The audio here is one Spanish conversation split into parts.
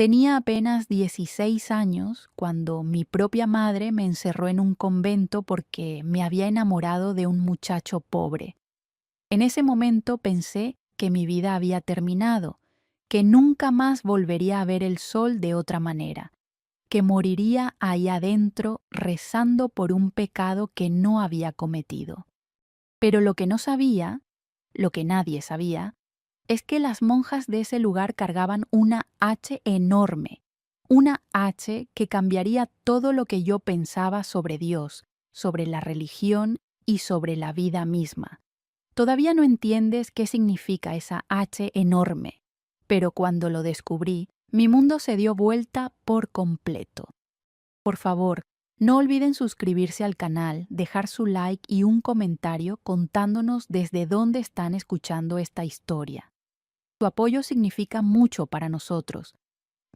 Tenía apenas 16 años cuando mi propia madre me encerró en un convento porque me había enamorado de un muchacho pobre. En ese momento pensé que mi vida había terminado, que nunca más volvería a ver el sol de otra manera, que moriría ahí adentro rezando por un pecado que no había cometido. Pero lo que no sabía, lo que nadie sabía, es que las monjas de ese lugar cargaban una H enorme, una H que cambiaría todo lo que yo pensaba sobre Dios, sobre la religión y sobre la vida misma. Todavía no entiendes qué significa esa H enorme, pero cuando lo descubrí, mi mundo se dio vuelta por completo. Por favor, no olviden suscribirse al canal, dejar su like y un comentario contándonos desde dónde están escuchando esta historia. Tu apoyo significa mucho para nosotros.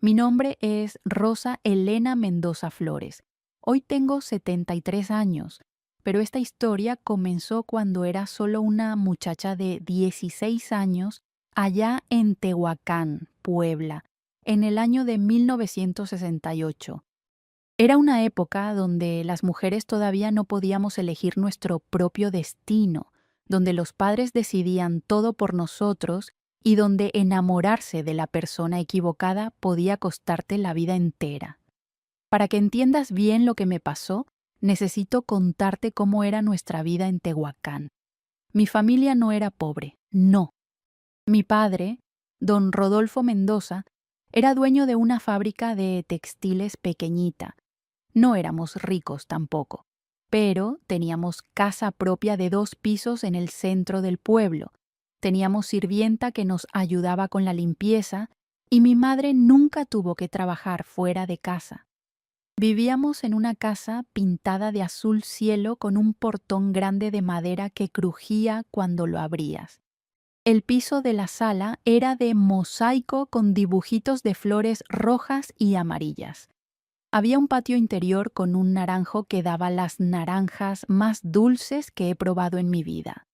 Mi nombre es Rosa Elena Mendoza Flores. Hoy tengo 73 años, pero esta historia comenzó cuando era solo una muchacha de 16 años allá en Tehuacán, Puebla, en el año de 1968. Era una época donde las mujeres todavía no podíamos elegir nuestro propio destino, donde los padres decidían todo por nosotros y donde enamorarse de la persona equivocada podía costarte la vida entera. Para que entiendas bien lo que me pasó, necesito contarte cómo era nuestra vida en Tehuacán. Mi familia no era pobre, no. Mi padre, don Rodolfo Mendoza, era dueño de una fábrica de textiles pequeñita. No éramos ricos tampoco, pero teníamos casa propia de 2 pisos en el centro del pueblo. Teníamos sirvienta que nos ayudaba con la limpieza y mi madre nunca tuvo que trabajar fuera de casa. Vivíamos en una casa pintada de azul cielo con un portón grande de madera que crujía cuando lo abrías. El piso de la sala era de mosaico con dibujitos de flores rojas y amarillas. Había un patio interior con un naranjo que daba las naranjas más dulces que he probado en mi vida.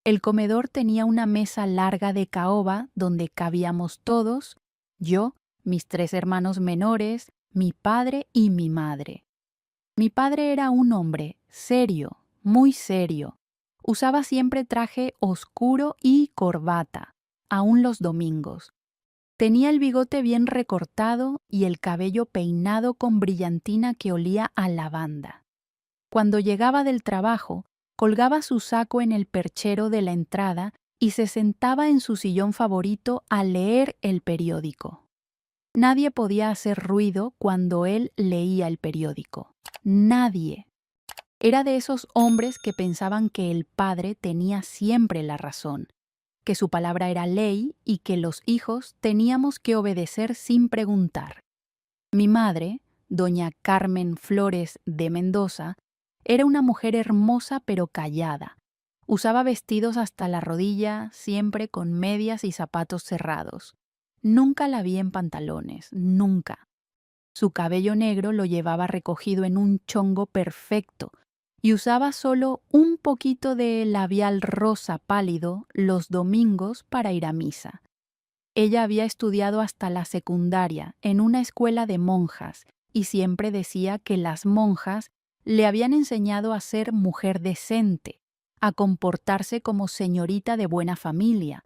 El comedor tenía una mesa larga de caoba donde cabíamos todos, yo, mis 3 hermanos menores, mi padre y mi madre. Mi padre era un hombre serio, muy serio. Usaba siempre traje oscuro y corbata, aun los domingos. Tenía el bigote bien recortado y el cabello peinado con brillantina que olía a lavanda. Cuando llegaba del trabajo, colgaba su saco en el perchero de la entrada y se sentaba en su sillón favorito a leer el periódico. Nadie podía hacer ruido cuando él leía el periódico. Nadie. Era de esos hombres que pensaban que el padre tenía siempre la razón, que su palabra era ley y que los hijos teníamos que obedecer sin preguntar. Mi madre, doña Carmen Flores de Mendoza, era una mujer hermosa pero callada. Usaba vestidos hasta la rodilla, siempre con medias y zapatos cerrados. Nunca la vi en pantalones, nunca. Su cabello negro lo llevaba recogido en un chongo perfecto y usaba solo un poquito de labial rosa pálido los domingos para ir a misa. Ella había estudiado hasta la secundaria en una escuela de monjas y siempre decía que las monjas le habían enseñado a ser mujer decente, a comportarse como señorita de buena familia.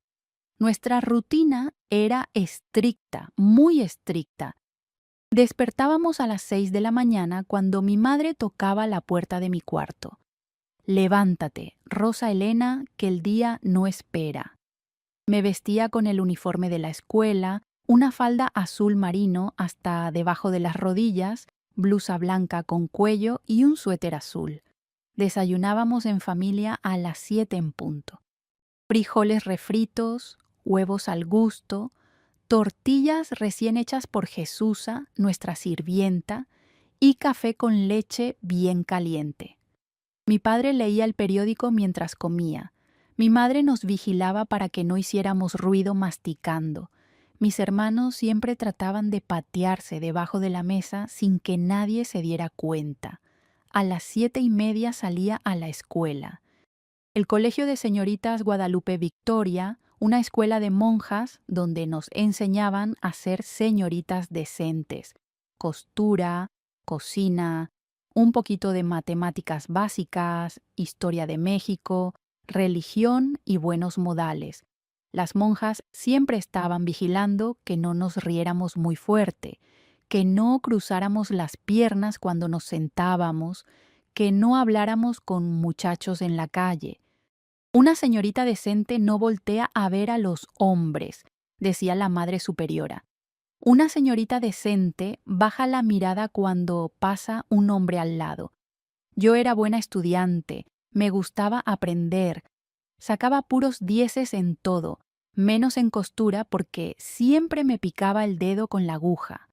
Nuestra rutina era estricta, muy estricta. Despertábamos a las 6 de la mañana cuando mi madre tocaba la puerta de mi cuarto. Levántate, Rosa Elena, que el día no espera. Me vestía con el uniforme de la escuela, una falda azul marino hasta debajo de las rodillas, blusa blanca con cuello y un suéter azul. Desayunábamos en familia a las 7 en punto. Frijoles refritos, huevos al gusto, tortillas recién hechas por Jesusa, nuestra sirvienta, y café con leche bien caliente. Mi padre leía el periódico mientras comía. Mi madre nos vigilaba para que no hiciéramos ruido masticando. Mis hermanos siempre trataban de patearse debajo de la mesa sin que nadie se diera cuenta. A las 7:30 salía a la escuela. El Colegio de Señoritas Guadalupe Victoria, una escuela de monjas donde nos enseñaban a ser señoritas decentes, costura, cocina, un poquito de matemáticas básicas, historia de México, religión y buenos modales. Las monjas siempre estaban vigilando que no nos riéramos muy fuerte, que no cruzáramos las piernas cuando nos sentábamos, que no habláramos con muchachos en la calle. Una señorita decente no voltea a ver a los hombres, decía la madre superiora. Una señorita decente baja la mirada cuando pasa un hombre al lado. Yo era buena estudiante, me gustaba aprender, sacaba puros dieces en todo, menos en costura porque siempre me picaba el dedo con la aguja.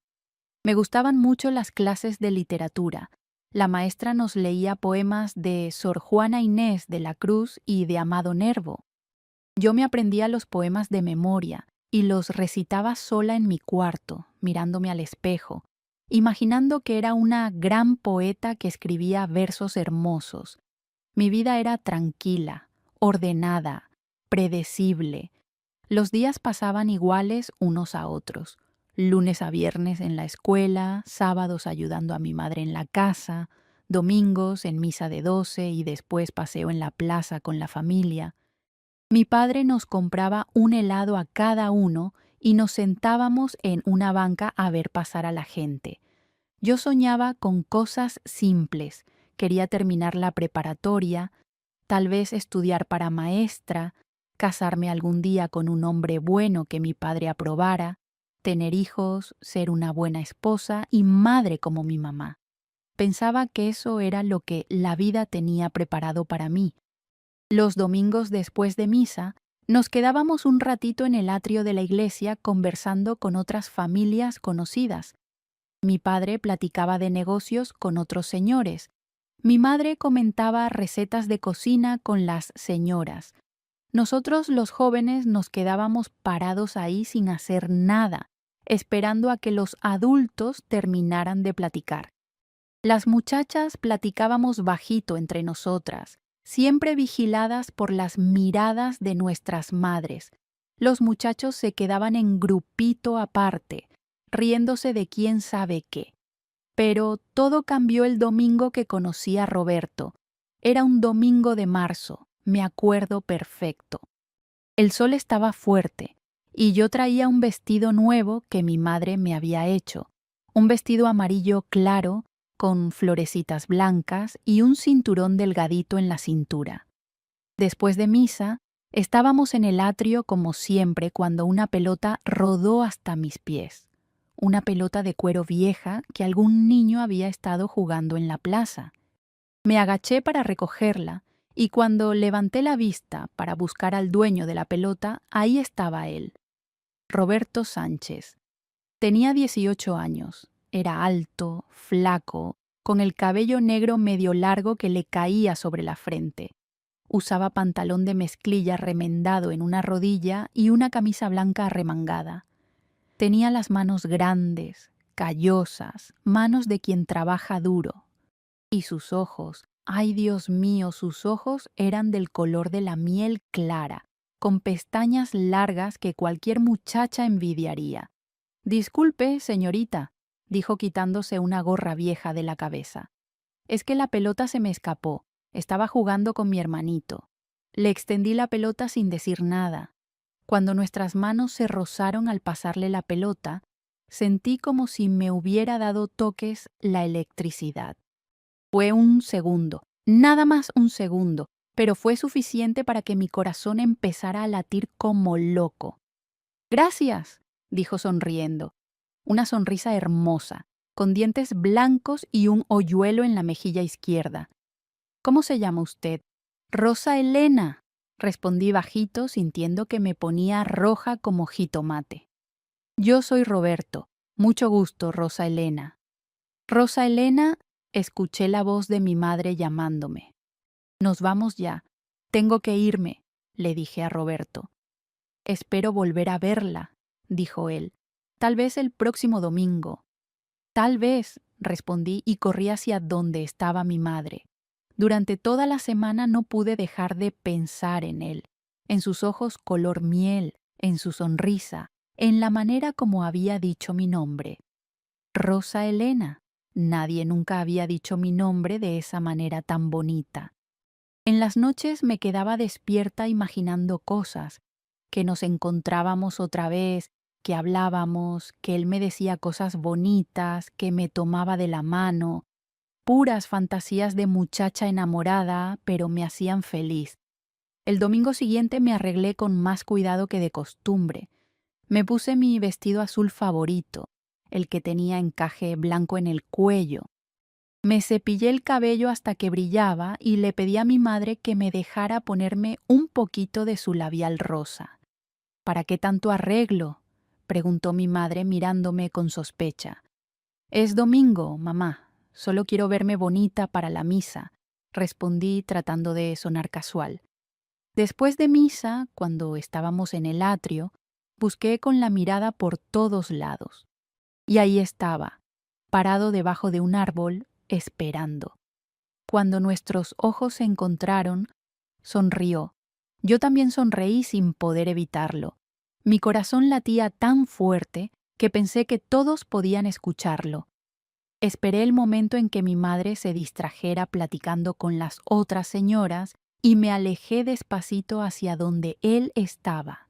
Me gustaban mucho las clases de literatura. La maestra nos leía poemas de Sor Juana Inés de la Cruz y de Amado Nervo. Yo me aprendía los poemas de memoria y los recitaba sola en mi cuarto, mirándome al espejo, imaginando que era una gran poeta que escribía versos hermosos. Mi vida era tranquila, ordenada, predecible. Los días pasaban iguales unos a otros. Lunes a viernes en la escuela, sábados ayudando a mi madre en la casa, domingos en misa de 12 y después paseo en la plaza con la familia. Mi padre nos compraba un helado a cada uno y nos sentábamos en una banca a ver pasar a la gente. Yo soñaba con cosas simples. Quería terminar la preparatoria, tal vez estudiar para maestra, casarme algún día con un hombre bueno que mi padre aprobara, tener hijos, ser una buena esposa y madre como mi mamá. Pensaba que eso era lo que la vida tenía preparado para mí. Los domingos después de misa, nos quedábamos un ratito en el atrio de la iglesia conversando con otras familias conocidas. Mi padre platicaba de negocios con otros señores. Mi madre comentaba recetas de cocina con las señoras. Nosotros los jóvenes nos quedábamos parados ahí sin hacer nada, esperando a que los adultos terminaran de platicar. Las muchachas platicábamos bajito entre nosotras, siempre vigiladas por las miradas de nuestras madres. Los muchachos se quedaban en grupito aparte, riéndose de quién sabe qué. Pero todo cambió el domingo que conocí a Roberto. Era un domingo de marzo, me acuerdo perfecto. El sol estaba fuerte y yo traía un vestido nuevo que mi madre me había hecho, un vestido amarillo claro con florecitas blancas y un cinturón delgadito en la cintura. Después de misa, estábamos en el atrio como siempre cuando una pelota rodó hasta mis pies. Una pelota de cuero vieja que algún niño había estado jugando en la plaza. Me agaché para recogerla y cuando levanté la vista para buscar al dueño de la pelota, ahí estaba él, Roberto Sánchez. Tenía 18 años, era alto, flaco, con el cabello negro medio largo que le caía sobre la frente. Usaba pantalón de mezclilla remendado en una rodilla y una camisa blanca arremangada. Tenía las manos grandes, callosas, manos de quien trabaja duro. Y sus ojos, ay Dios mío, sus ojos eran del color de la miel clara, con pestañas largas que cualquier muchacha envidiaría. Disculpe, señorita, dijo quitándose una gorra vieja de la cabeza. Es que la pelota se me escapó. Estaba jugando con mi hermanito. Le extendí la pelota sin decir nada. Cuando nuestras manos se rozaron al pasarle la pelota, sentí como si me hubiera dado toques la electricidad. Fue un segundo, nada más un segundo, pero fue suficiente para que mi corazón empezara a latir como loco. Gracias, dijo sonriendo. Una sonrisa hermosa, con dientes blancos y un hoyuelo en la mejilla izquierda. ¿Cómo se llama usted? Rosa Elena, respondí bajito, sintiendo que me ponía roja como jitomate. Yo soy Roberto. Mucho gusto, Rosa Elena. Rosa Elena, escuché la voz de mi madre llamándome. Nos vamos ya. Tengo que irme, le dije a Roberto. Espero volver a verla, dijo él. Tal vez el próximo domingo. Tal vez, respondí y corrí hacia donde estaba mi madre. Durante toda la semana no pude dejar de pensar en él. en sus ojos color miel, en su sonrisa, en la manera como había dicho mi nombre. Rosa Elena. Nadie nunca había dicho mi nombre de esa manera tan bonita. En las noches me quedaba despierta imaginando cosas, que nos encontrábamos otra vez, que hablábamos, que él me decía cosas bonitas, que me tomaba de la mano, puras fantasías de muchacha enamorada, pero me hacían feliz. El domingo siguiente me arreglé con más cuidado que de costumbre. Me puse mi vestido azul favorito, el que tenía encaje blanco en el cuello. Me cepillé el cabello hasta que brillaba y le pedí a mi madre que me dejara ponerme un poquito de su labial rosa. ¿Para qué tanto arreglo?, preguntó mi madre mirándome con sospecha. Es domingo, mamá. Solo quiero verme bonita para la misa, respondí tratando de sonar casual. Después de misa, cuando estábamos en el atrio, busqué con la mirada por todos lados. Y ahí estaba, parado debajo de un árbol, esperando. Cuando nuestros ojos se encontraron, sonrió. Yo también sonreí sin poder evitarlo. Mi corazón latía tan fuerte que pensé que todos podían escucharlo. Esperé el momento en que mi madre se distrajera platicando con las otras señoras y me alejé despacito hacia donde él estaba.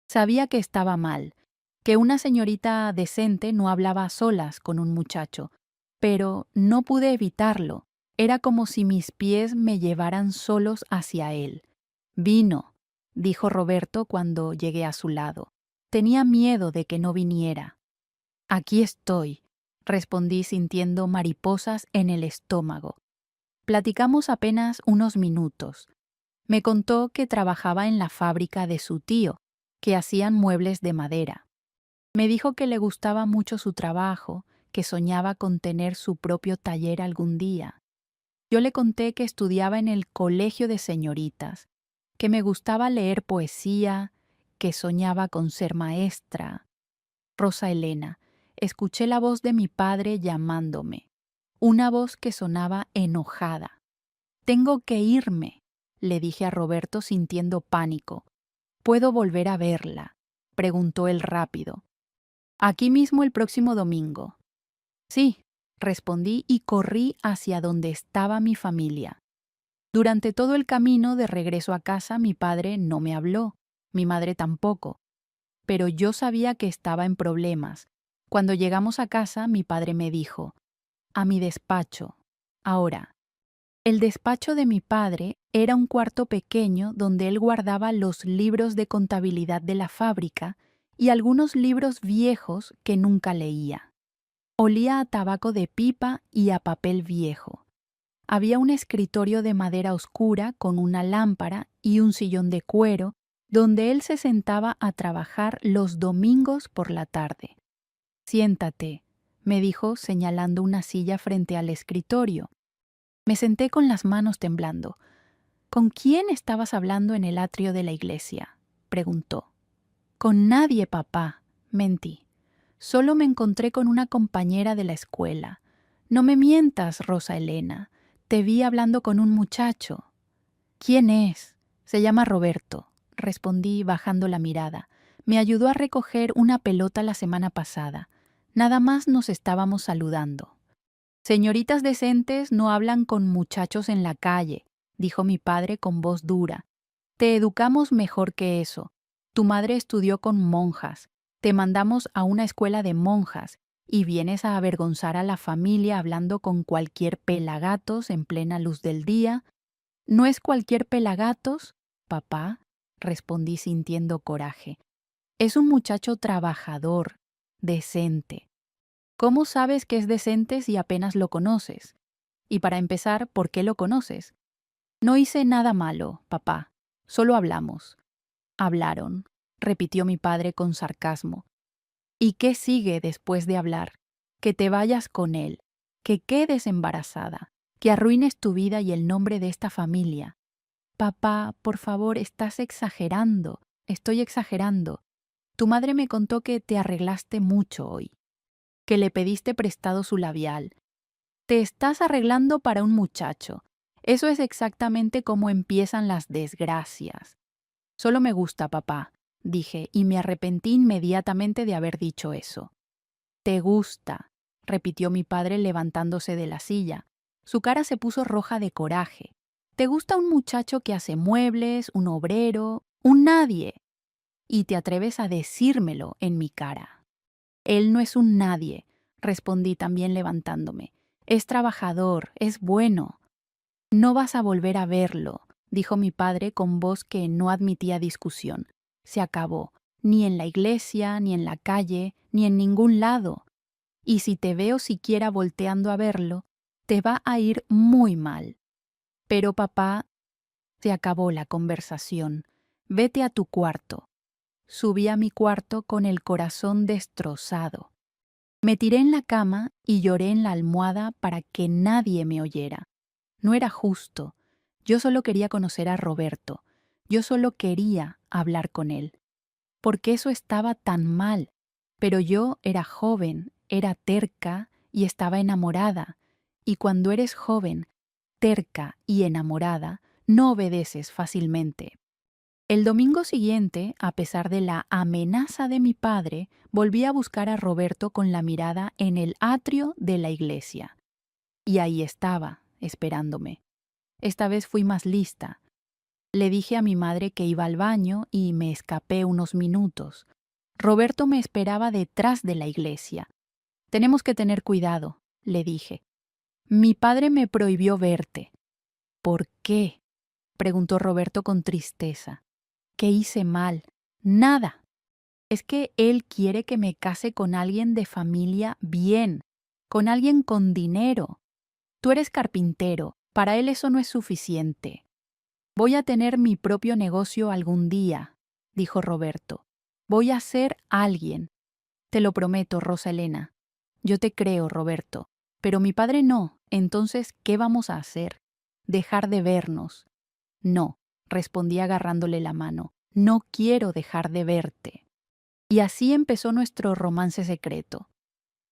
Sabía que estaba mal, que una señorita decente no hablaba a solas con un muchacho, pero no pude evitarlo. Era como si mis pies me llevaran solos hacia él. Vino, dijo Roberto cuando llegué a su lado. Tenía miedo de que no viniera. Aquí estoy, respondí sintiendo mariposas en el estómago. Platicamos apenas unos minutos. Me contó que trabajaba en la fábrica de su tío, que hacían muebles de madera. Me dijo que le gustaba mucho su trabajo, que soñaba con tener su propio taller algún día. Yo le conté que estudiaba en el colegio de señoritas, que me gustaba leer poesía, que soñaba con ser maestra. Rosa Elena, escuché la voz de mi padre llamándome, una voz que sonaba enojada. Tengo que irme, le dije a Roberto sintiendo pánico. ¿Puedo volver a verla?, preguntó él rápido. Aquí mismo el próximo domingo. Sí, respondí y corrí hacia donde estaba mi familia. Durante todo el camino de regreso a casa mi padre no me habló, mi madre tampoco, pero yo sabía que estaba en problemas. Cuando llegamos a casa mi padre me dijo, a mi despacho. Ahora, el despacho de mi padre era un cuarto pequeño donde él guardaba los libros de contabilidad de la fábrica y algunos libros viejos que nunca leía. Olía a tabaco de pipa y a papel viejo. Había un escritorio de madera oscura con una lámpara y un sillón de cuero donde él se sentaba a trabajar los domingos por la tarde. Siéntate, me dijo señalando una silla frente al escritorio. Me senté con las manos temblando. ¿Con quién estabas hablando en el atrio de la iglesia?, preguntó. Con nadie, papá, mentí. Solo me encontré con una compañera de la escuela. No me mientas, Rosa Elena. Te vi hablando con un muchacho. ¿Quién es? Se llama Roberto, respondí bajando la mirada. Me ayudó a recoger una pelota la semana pasada. Nada más nos estábamos saludando. Señoritas decentes no hablan con muchachos en la calle, dijo mi padre con voz dura. Te educamos mejor que eso. Tu madre estudió con monjas. Te mandamos a una escuela de monjas y vienes a avergonzar a la familia hablando con cualquier pelagatos en plena luz del día. ¿No es cualquier pelagatos, papá?, respondí sintiendo coraje. Es un muchacho trabajador, decente. ¿Cómo sabes que es decente si apenas lo conoces? Y para empezar, ¿por qué lo conoces? No hice nada malo, papá. Solo hablamos. Hablaron, repitió mi padre con sarcasmo. ¿Y qué sigue después de hablar? Que te vayas con él, que quedes embarazada, que arruines tu vida y el nombre de esta familia. Papá, por favor, estás exagerando. Estoy exagerando. Tu madre me contó que te arreglaste mucho hoy, que le pediste prestado su labial. Te estás arreglando para un muchacho. Eso es exactamente cómo empiezan las desgracias. Solo me gusta, papá, dije, y me arrepentí inmediatamente de haber dicho eso. «Te gusta», repitió mi padre levantándose de la silla. Su cara se puso roja de coraje. «¿Te gusta un muchacho que hace muebles, un obrero, un nadie? Y te atreves a decírmelo en mi cara». «Él no es un nadie», respondí también levantándome. «Es trabajador, es bueno». «No vas a volver a verlo», dijo mi padre con voz que no admitía discusión. «Se acabó. Ni en la iglesia, ni en la calle, ni en ningún lado. Y si te veo siquiera volteando a verlo, te va a ir muy mal». «Pero papá», se acabó la conversación. «Vete a tu cuarto». Subí a mi cuarto con el corazón destrozado. Me tiré en la cama y lloré en la almohada para que nadie me oyera. No era justo. Yo solo quería conocer a Roberto. Yo solo quería hablar con él. ¿Por qué eso estaba tan mal? Pero yo era joven, era terca y estaba enamorada. Y cuando eres joven, terca y enamorada, no obedeces fácilmente. El domingo siguiente, a pesar de la amenaza de mi padre, volví a buscar a Roberto con la mirada en el atrio de la iglesia. Y ahí estaba, esperándome. Esta vez fui más lista. Le dije a mi madre que iba al baño y me escapé unos minutos. Roberto me esperaba detrás de la iglesia. «Tenemos que tener cuidado», le dije. «Mi padre me prohibió verte». «¿Por qué?», preguntó Roberto con tristeza. «¿Qué hice mal?» «Nada. Es que él quiere que me case con alguien de familia bien, con alguien con dinero. Tú eres carpintero, para él eso no es suficiente». «Voy a tener mi propio negocio algún día», dijo Roberto. «Voy a ser alguien. Te lo prometo, Rosa Elena». «Yo te creo, Roberto. Pero mi padre no. Entonces, ¿qué vamos a hacer? ¿Dejar de vernos?» «No», respondí agarrándole la mano. «No quiero dejar de verte». Y así empezó nuestro romance secreto.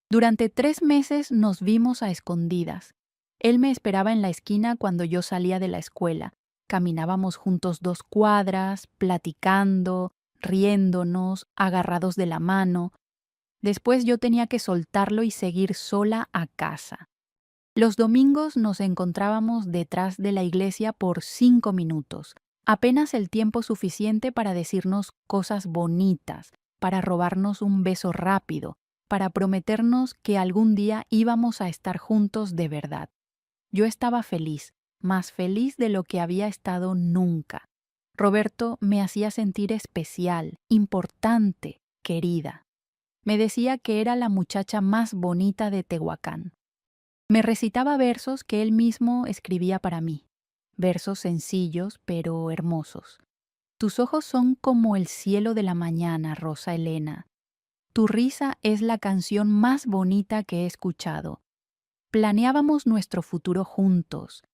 Durante 3 meses nos vimos a escondidas. Él me esperaba en la esquina cuando yo salía de la escuela. Caminábamos juntos 2 cuadras, platicando, riéndonos, agarrados de la mano. Después yo tenía que soltarlo y seguir sola a casa. Los domingos nos encontrábamos detrás de la iglesia por 5 minutos, apenas el tiempo suficiente para decirnos cosas bonitas, para robarnos un beso rápido, para prometernos que algún día íbamos a estar juntos de verdad. Yo estaba feliz, más feliz de lo que había estado nunca. Roberto me hacía sentir especial, importante, querida. Me decía que era la muchacha más bonita de Tehuacán. Me recitaba versos que él mismo escribía para mí, versos sencillos pero hermosos. «Tus ojos son como el cielo de la mañana, Rosa Elena. Tu risa es la canción más bonita que he escuchado». Planeábamos nuestro futuro juntos.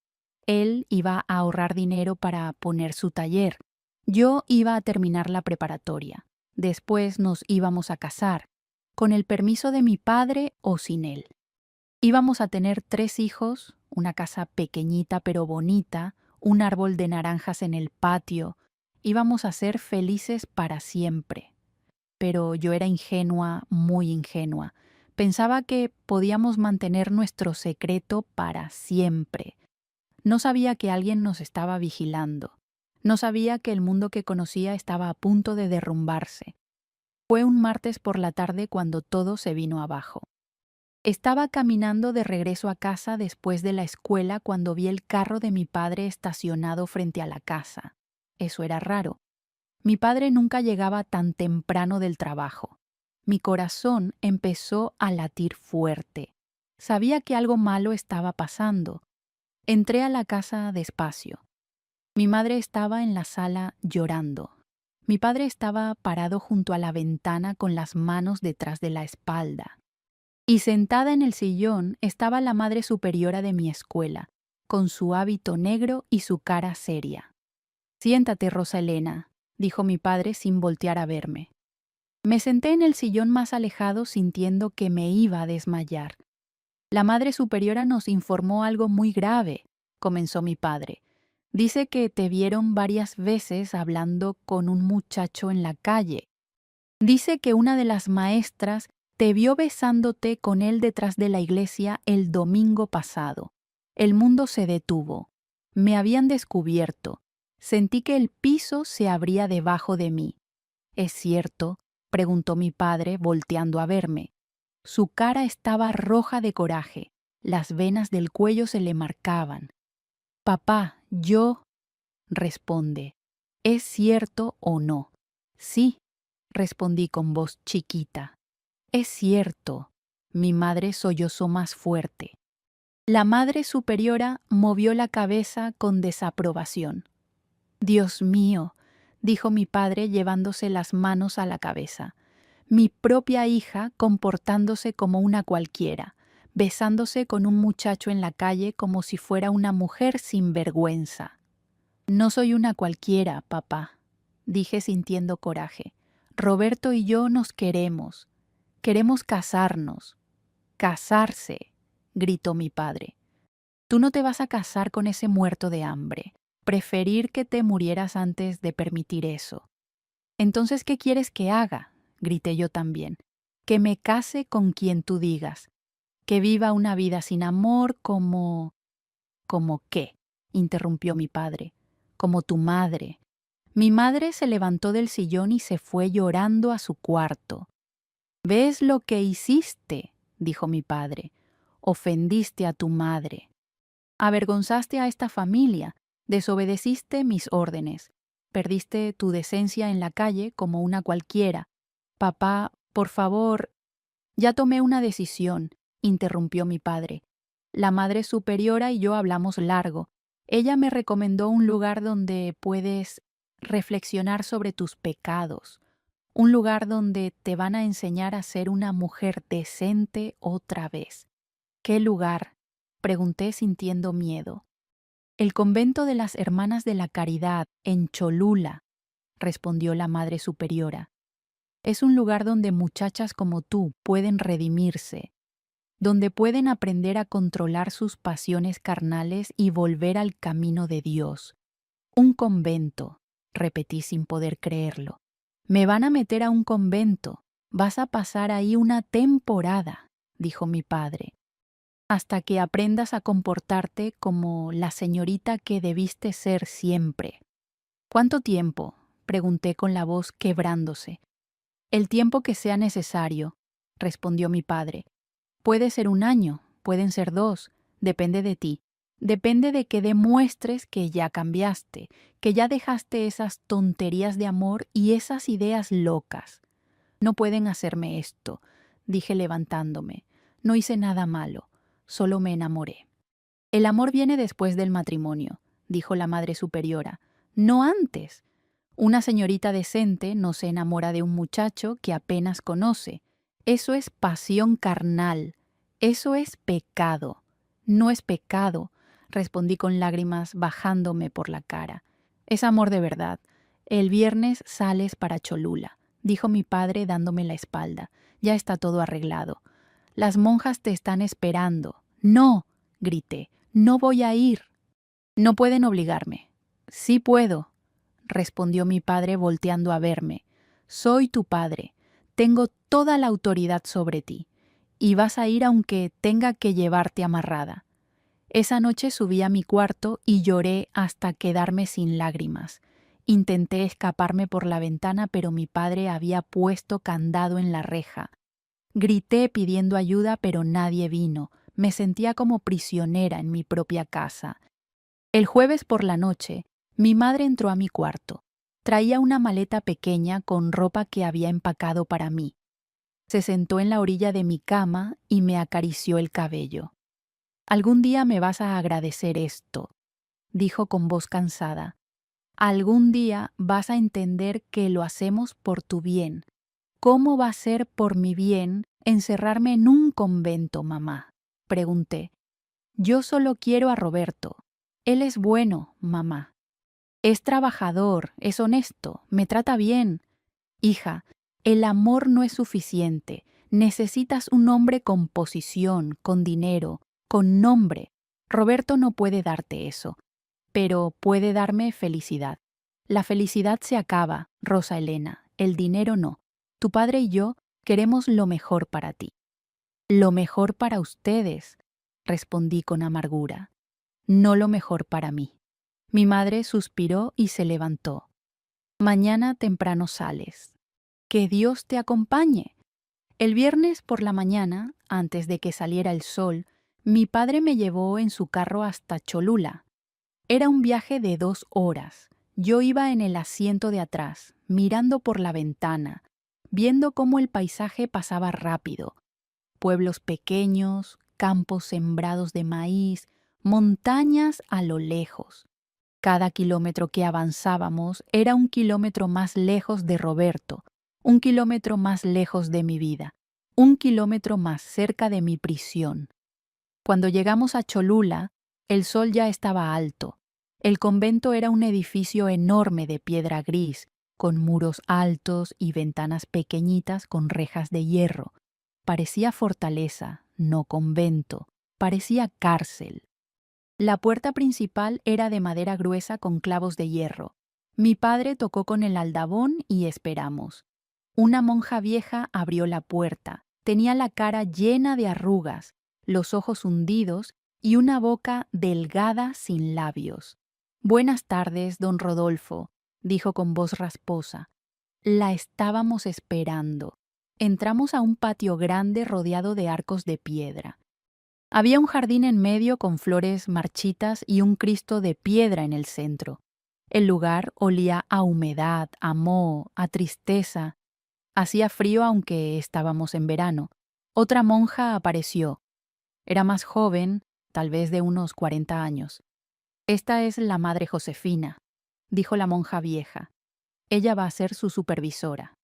Él iba a ahorrar dinero para poner su taller. Yo iba a terminar la preparatoria. Después nos íbamos a casar, con el permiso de mi padre o sin él. Íbamos a tener 3 hijos, una casa pequeñita pero bonita, un árbol de naranjas en el patio. Íbamos a ser felices para siempre. Pero yo era ingenua, muy ingenua. Pensaba que podíamos mantener nuestro secreto para siempre. No sabía que alguien nos estaba vigilando. No sabía que el mundo que conocía estaba a punto de derrumbarse. Fue un martes por la tarde cuando todo se vino abajo. Estaba caminando de regreso a casa después de la escuela cuando vi el carro de mi padre estacionado frente a la casa. Eso era raro. Mi padre nunca llegaba tan temprano del trabajo. Mi corazón empezó a latir fuerte. Sabía que algo malo estaba pasando. Entré a la casa despacio. Mi madre estaba en la sala llorando. Mi padre estaba parado junto a la ventana con las manos detrás de la espalda. Y sentada en el sillón estaba la madre superiora de mi escuela, con su hábito negro y su cara seria. «Siéntate, Rosa Elena», dijo mi padre sin voltear a verme. Me senté en el sillón más alejado sintiendo que me iba a desmayar. «La madre superiora nos informó algo muy grave», comenzó mi padre. Dice que te vieron varias veces hablando con un muchacho en la calle. Dice que una de las maestras te vio besándote con él detrás de la iglesia el domingo pasado. El mundo se detuvo. Me habían descubierto. Sentí que el piso se abría debajo de mí. ¿Es cierto?, preguntó mi padre, volteando a verme. Su cara estaba roja de coraje. Las venas del cuello se le marcaban. Papá, yo... responde. ¿Es cierto o no? Sí, respondí con voz chiquita. Es cierto. Mi madre sollozó más fuerte. La madre superiora movió la cabeza con desaprobación. Dios mío, dijo mi padre llevándose las manos a la cabeza. Mi propia hija comportándose como una cualquiera, besándose con un muchacho en la calle como si fuera una mujer sin vergüenza. No soy una cualquiera, papá, dije sintiendo coraje. Roberto y yo nos queremos. Queremos casarnos. Casarse, gritó mi padre. Tú no te vas a casar con ese muerto de hambre. Preferir que te murieras antes de permitir eso. Entonces, ¿qué quieres que haga? Grité yo también. Que me case con quien tú digas. Que viva una vida sin amor como... ¿Como qué? Interrumpió mi padre. Como tu madre. Mi madre se levantó del sillón y se fue llorando a su cuarto. ¿Ves lo que hiciste?, dijo mi padre. Ofendiste a tu madre. Avergonzaste a esta familia, desobedeciste mis órdenes, perdiste tu decencia en la calle como una cualquiera. Papá, por favor. Ya tomé una decisión, interrumpió mi padre. La madre superiora y yo hablamos largo. Ella me recomendó un lugar donde puedes reflexionar sobre tus pecados, un lugar donde te van a enseñar a ser una mujer decente otra vez. ¿Qué lugar?, pregunté sintiendo miedo. El convento de las Hermanas de la Caridad, en Cholula, respondió la madre superiora. Es un lugar donde muchachas como tú pueden redimirse, donde pueden aprender a controlar sus pasiones carnales y volver al camino de Dios. Un convento, repetí sin poder creerlo. Me van a meter a un convento. Vas a pasar ahí una temporada, dijo mi padre, hasta que aprendas a comportarte como la señorita que debiste ser siempre. ¿Cuánto tiempo?, pregunté con la voz quebrándose. El tiempo que sea necesario, respondió mi padre. Puede ser 1 año, pueden ser 2, depende de ti. Depende de que demuestres que ya cambiaste, que ya dejaste esas tonterías de amor y esas ideas locas. No pueden hacerme esto, dije levantándome. No hice nada malo, solo me enamoré. El amor viene después del matrimonio, dijo la madre superiora, no antes. Una señorita decente no se enamora de un muchacho que apenas conoce. Eso es pasión carnal. Eso es pecado. No es pecado, respondí con lágrimas bajándome por la cara. Es amor de verdad. El viernes sales para Cholula, dijo mi padre dándome la espalda. Ya está todo arreglado. Las monjas te están esperando. No, grité, no voy a ir. No pueden obligarme. Sí puedo, respondió mi padre volteando a verme. Soy tu padre. Tengo toda la autoridad sobre ti. Y vas a ir aunque tenga que llevarte amarrada. Esa noche subí a mi cuarto y lloré hasta quedarme sin lágrimas. Intenté escaparme por la ventana, pero mi padre había puesto candado en la reja. Grité pidiendo ayuda, pero nadie vino. Me sentía como prisionera en mi propia casa. El jueves por la noche, mi madre entró a mi cuarto. Traía una maleta pequeña con ropa que había empacado para mí. Se sentó en la orilla de mi cama y me acarició el cabello. Algún día me vas a agradecer esto, dijo con voz cansada. Algún día vas a entender que lo hacemos por tu bien. ¿Cómo va a ser por mi bien encerrarme en un convento, mamá?, pregunté. Yo solo quiero a Roberto. Él es bueno, mamá. Es trabajador, es honesto, me trata bien. Hija, el amor no es suficiente. Necesitas un hombre con posición, con dinero, con nombre. Roberto no puede darte eso. pero puede darme felicidad. La felicidad se acaba, Rosa Elena, el dinero no. Tu padre y yo queremos lo mejor para ti. Lo mejor para ustedes, respondí con amargura, no lo mejor para mí. Mi madre suspiró y se levantó. Mañana temprano sales. Que Dios te acompañe. El viernes por la mañana, antes de que saliera el sol, mi padre me llevó en su carro hasta Cholula. Era un viaje de 2 horas. Yo iba en el asiento de atrás, mirando por la ventana, viendo cómo el paisaje pasaba rápido. Pueblos pequeños, campos sembrados de maíz, montañas a lo lejos. Cada kilómetro que avanzábamos era un kilómetro más lejos de Roberto, un kilómetro más lejos de mi vida, un kilómetro más cerca de mi prisión. Cuando llegamos a Cholula, el sol ya estaba alto. El convento era un edificio enorme de piedra gris, con muros altos y ventanas pequeñitas con rejas de hierro. Parecía fortaleza, no convento, parecía cárcel. La puerta principal era de madera gruesa con clavos de hierro. Mi padre tocó con el aldabón y esperamos. Una monja vieja abrió la puerta. Tenía la cara llena de arrugas, los ojos hundidos y una boca delgada sin labios. «Buenas tardes, don Rodolfo», dijo con voz rasposa. La estábamos esperando. Entramos a un patio grande rodeado de arcos de piedra. Había un jardín en medio con flores marchitas y un Cristo de piedra en el centro. El lugar olía a humedad, a moho, a tristeza. Hacía frío aunque estábamos en verano. Otra monja apareció. Era más joven, tal vez de unos 40 años. «Esta es la madre Josefina», dijo la monja vieja. «Ella va a ser su supervisora».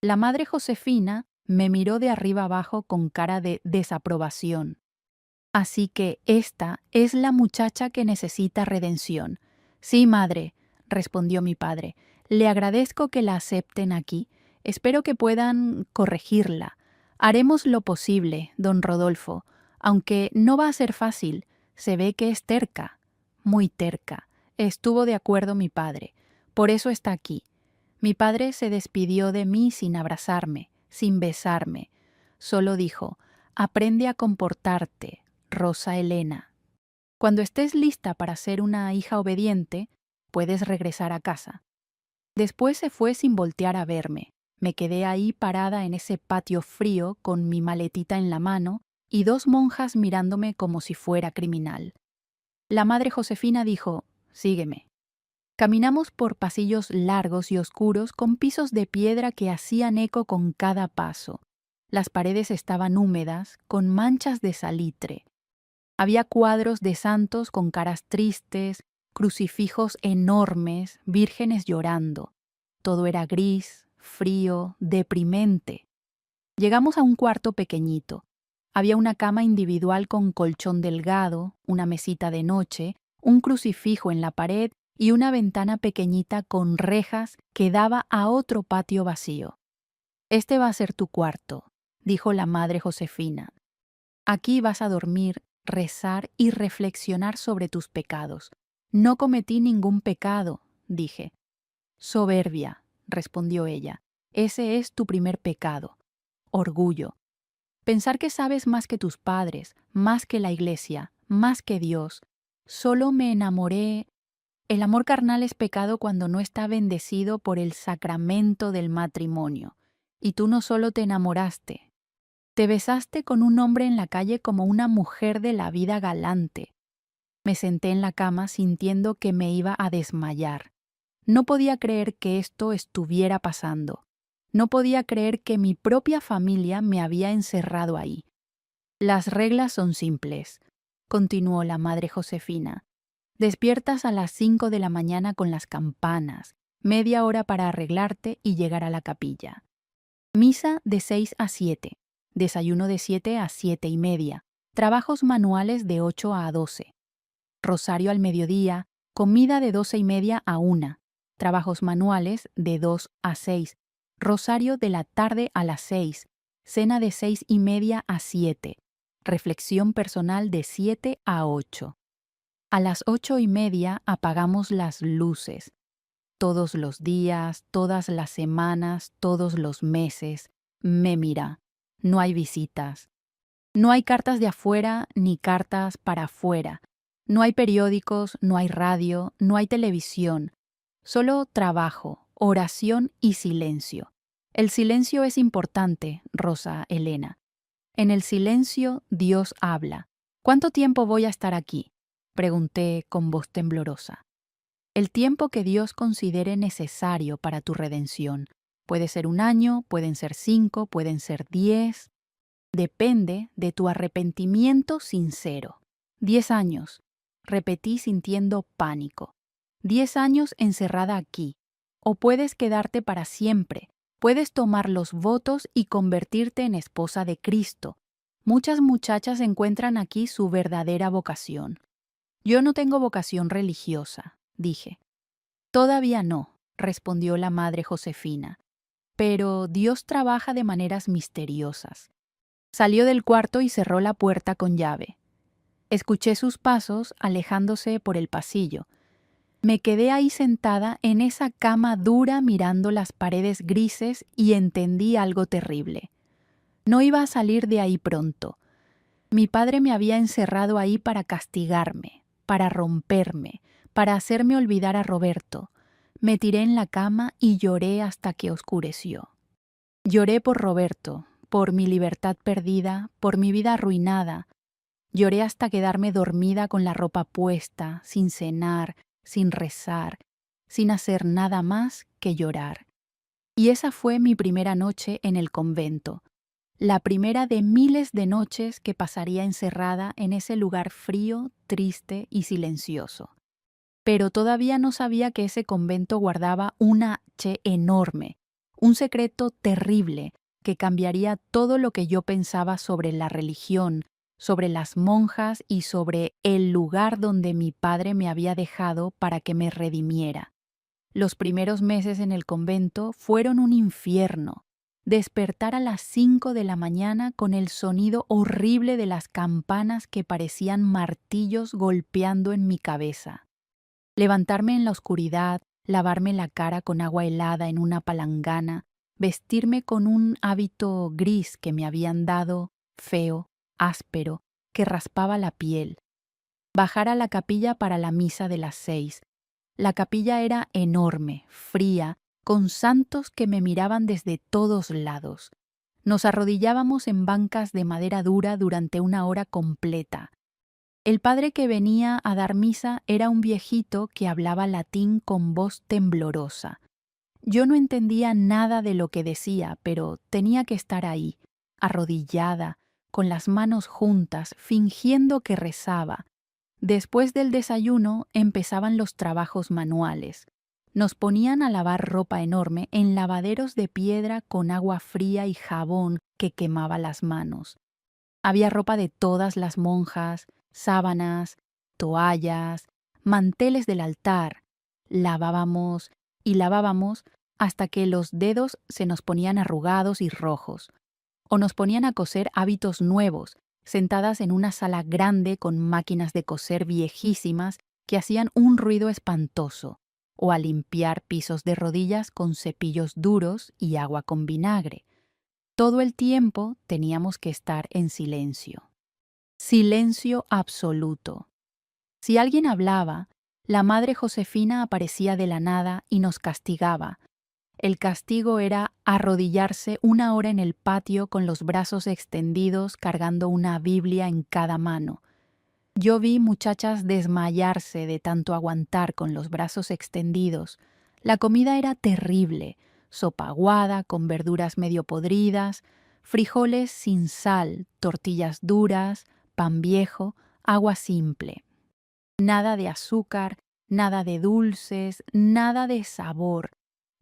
La madre Josefina me miró de arriba abajo con cara de desaprobación. «Así que esta es la muchacha que necesita redención». «Sí, madre», respondió mi padre. «Le agradezco que la acepten aquí. Espero que puedan corregirla. Haremos lo posible, don Rodolfo, aunque no va a ser fácil. Se ve que es terca». «Muy terca». Estuvo de acuerdo mi padre. «Por eso está aquí». Mi padre se despidió de mí sin abrazarme, sin besarme. Solo dijo: «Aprende a comportarte, Rosa Elena. Cuando estés lista para ser una hija obediente, puedes regresar a casa». Después se fue sin voltear a verme. Me quedé ahí parada en ese patio frío con mi maletita en la mano y 2 monjas mirándome como si fuera criminal. La madre Josefina dijo: «Sígueme». Caminamos por pasillos largos y oscuros con pisos de piedra que hacían eco con cada paso. Las paredes estaban húmedas, con manchas de salitre. Había cuadros de santos con caras tristes, crucifijos enormes, vírgenes llorando. Todo era gris, frío, deprimente. Llegamos a un cuarto pequeñito. Había una cama individual con colchón delgado, una mesita de noche, un crucifijo en la pared y una ventana pequeñita con rejas que daba a otro patio vacío. «Este va a ser tu cuarto», dijo la madre Josefina. «Aquí vas a dormir, rezar y reflexionar sobre tus pecados». «No cometí ningún pecado», dije. «Soberbia», respondió ella. «Ese es tu primer pecado. Orgullo. Pensar que sabes más que tus padres, más que la iglesia, más que Dios. Solo me enamoré». El amor carnal es pecado cuando no está bendecido por el sacramento del matrimonio. Y tú no solo te enamoraste. Te besaste con un hombre en la calle como una mujer de la vida galante. Me senté en la cama sintiendo que me iba a desmayar. No podía creer que esto estuviera pasando. No podía creer que mi propia familia me había encerrado ahí. «Las reglas son simples», continuó la madre Josefina. «Despiertas a las 5 de la mañana con las campanas, media hora para arreglarte y llegar a la capilla. Misa de 6 a 7, desayuno de 7 a 7:30, trabajos manuales de 8 a 12. Rosario al mediodía, comida de 12:30 a 1, trabajos manuales de 2 a 6, rosario de la tarde a las 6, cena de 6:30 a 7, reflexión personal de 7 a 8. A las 8:30 apagamos las luces. Todos los días, todas las semanas, todos los meses. Me mira. No hay visitas. No hay cartas de afuera ni cartas para afuera. No hay periódicos, no hay radio, no hay televisión. Solo trabajo, oración y silencio. El silencio es importante, Rosa Elena. En el silencio Dios habla. ¿Cuánto tiempo voy a estar aquí?, pregunté con voz temblorosa. El tiempo que Dios considere necesario para tu redención. Puede ser 1 año, pueden ser 5, pueden ser 10. Depende de tu arrepentimiento sincero. 10 años, repetí sintiendo pánico. 10 años encerrada aquí. O puedes quedarte para siempre. Puedes tomar los votos y convertirte en esposa de Cristo. Muchas muchachas encuentran aquí su verdadera vocación. Yo no tengo vocación religiosa, dije. Todavía no, respondió la madre Josefina. Pero Dios trabaja de maneras misteriosas. Salió del cuarto y cerró la puerta con llave. Escuché sus pasos alejándose por el pasillo. Me quedé ahí sentada en esa cama dura mirando las paredes grises y entendí algo terrible. No iba a salir de ahí pronto. Mi padre me había encerrado ahí para castigarme, para romperme, para hacerme olvidar a Roberto. Me tiré en la cama y lloré hasta que oscureció. Lloré por Roberto, por mi libertad perdida, por mi vida arruinada. Lloré hasta quedarme dormida con la ropa puesta, sin cenar, sin rezar, sin hacer nada más que llorar. Y esa fue mi primera noche en el convento, la primera de miles de noches que pasaría encerrada en ese lugar frío, triste y silencioso. Pero todavía no sabía que ese convento guardaba una H enorme, un secreto terrible que cambiaría todo lo que yo pensaba sobre la religión, sobre las monjas y sobre el lugar donde mi padre me había dejado para que me redimiera. Los primeros meses en el convento fueron un infierno. Despertar a las 5 de la mañana con el sonido horrible de las campanas que parecían martillos golpeando en mi cabeza. Levantarme en la oscuridad, lavarme la cara con agua helada en una palangana, vestirme con un hábito gris que me habían dado, feo, áspero, que raspaba la piel. Bajar a la capilla para la misa de las 6. La capilla era enorme, fría, con santos que me miraban desde todos lados. Nos arrodillábamos en bancas de madera dura durante 1 hora completa. El padre que venía a dar misa era un viejito que hablaba latín con voz temblorosa. Yo no entendía nada de lo que decía, pero tenía que estar ahí, arrodillada, con las manos juntas, fingiendo que rezaba. Después del desayuno empezaban los trabajos manuales. Nos ponían a lavar ropa enorme en lavaderos de piedra con agua fría y jabón que quemaba las manos. Había ropa de todas las monjas, sábanas, toallas, manteles del altar. Lavábamos y lavábamos hasta que los dedos se nos ponían arrugados y rojos. O nos ponían a coser hábitos nuevos, sentadas en una sala grande con máquinas de coser viejísimas que hacían un ruido espantoso, o a limpiar pisos de rodillas con cepillos duros y agua con vinagre. Todo el tiempo teníamos que estar en silencio. Silencio absoluto. Si alguien hablaba, la madre Josefina aparecía de la nada y nos castigaba. El castigo era arrodillarse 1 hora en el patio con los brazos extendidos cargando una Biblia en cada mano. Yo vi muchachas desmayarse de tanto aguantar con los brazos extendidos. La comida era terrible, sopa aguada con verduras medio podridas, frijoles sin sal, tortillas duras, pan viejo, agua simple. Nada de azúcar, nada de dulces, nada de sabor.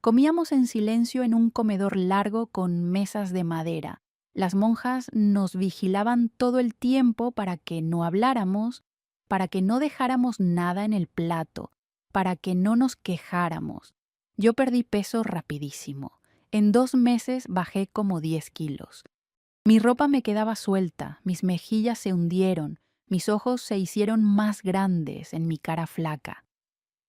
Comíamos en silencio en un comedor largo con mesas de madera. Las monjas nos vigilaban todo el tiempo para que no habláramos, para que no dejáramos nada en el plato, para que no nos quejáramos. Yo perdí peso rapidísimo. En 2 meses bajé como 10 kilos. Mi ropa me quedaba suelta, mis mejillas se hundieron, Mis ojos se hicieron más grandes en mi cara flaca.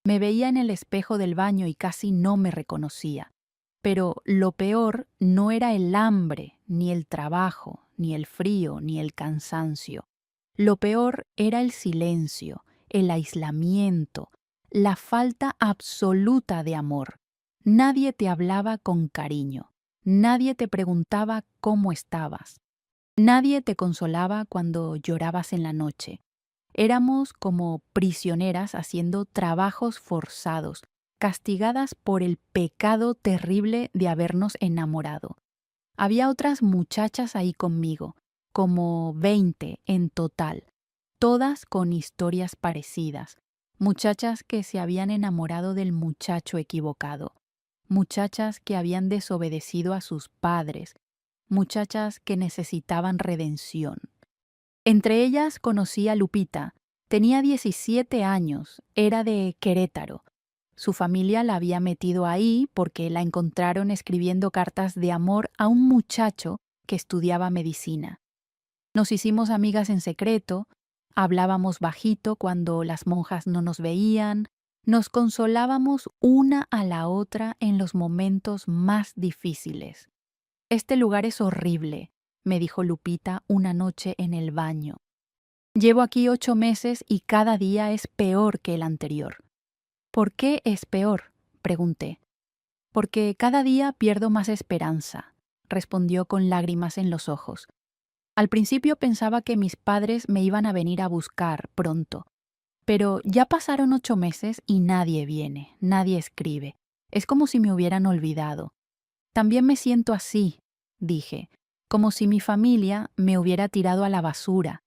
Me veía en el espejo del baño y casi no me reconocía. Pero lo peor no era el hambre, ni el trabajo, ni el frío, ni el cansancio. Lo peor era el silencio, el aislamiento, la falta absoluta de amor. Nadie te hablaba con cariño. Nadie te preguntaba cómo estabas. Nadie te consolaba cuando llorabas en la noche. Éramos como prisioneras haciendo trabajos forzados, castigadas por el pecado terrible de habernos enamorado. Había otras muchachas ahí conmigo, como 20 en total, todas con historias parecidas, muchachas que se habían enamorado del muchacho equivocado, muchachas que habían desobedecido a sus padres, muchachas que necesitaban redención. Entre ellas conocí a Lupita. Tenía 17 años, era de Querétaro. Su familia la había metido ahí porque la encontraron escribiendo cartas de amor a un muchacho que estudiaba medicina. Nos hicimos amigas en secreto, hablábamos bajito cuando las monjas no nos veían, nos consolábamos una a la otra en los momentos más difíciles. «Este lugar es horrible», me dijo Lupita una noche en el baño. «Llevo aquí 8 meses y cada día es peor que el anterior». «¿Por qué es peor?», pregunté. «Porque cada día pierdo más esperanza», respondió con lágrimas en los ojos. «Al principio pensaba que mis padres me iban a venir a buscar pronto, pero ya pasaron 8 meses y nadie viene, nadie escribe. Es como si me hubieran olvidado. También me siento así», dije, «como si mi familia me hubiera tirado a la basura».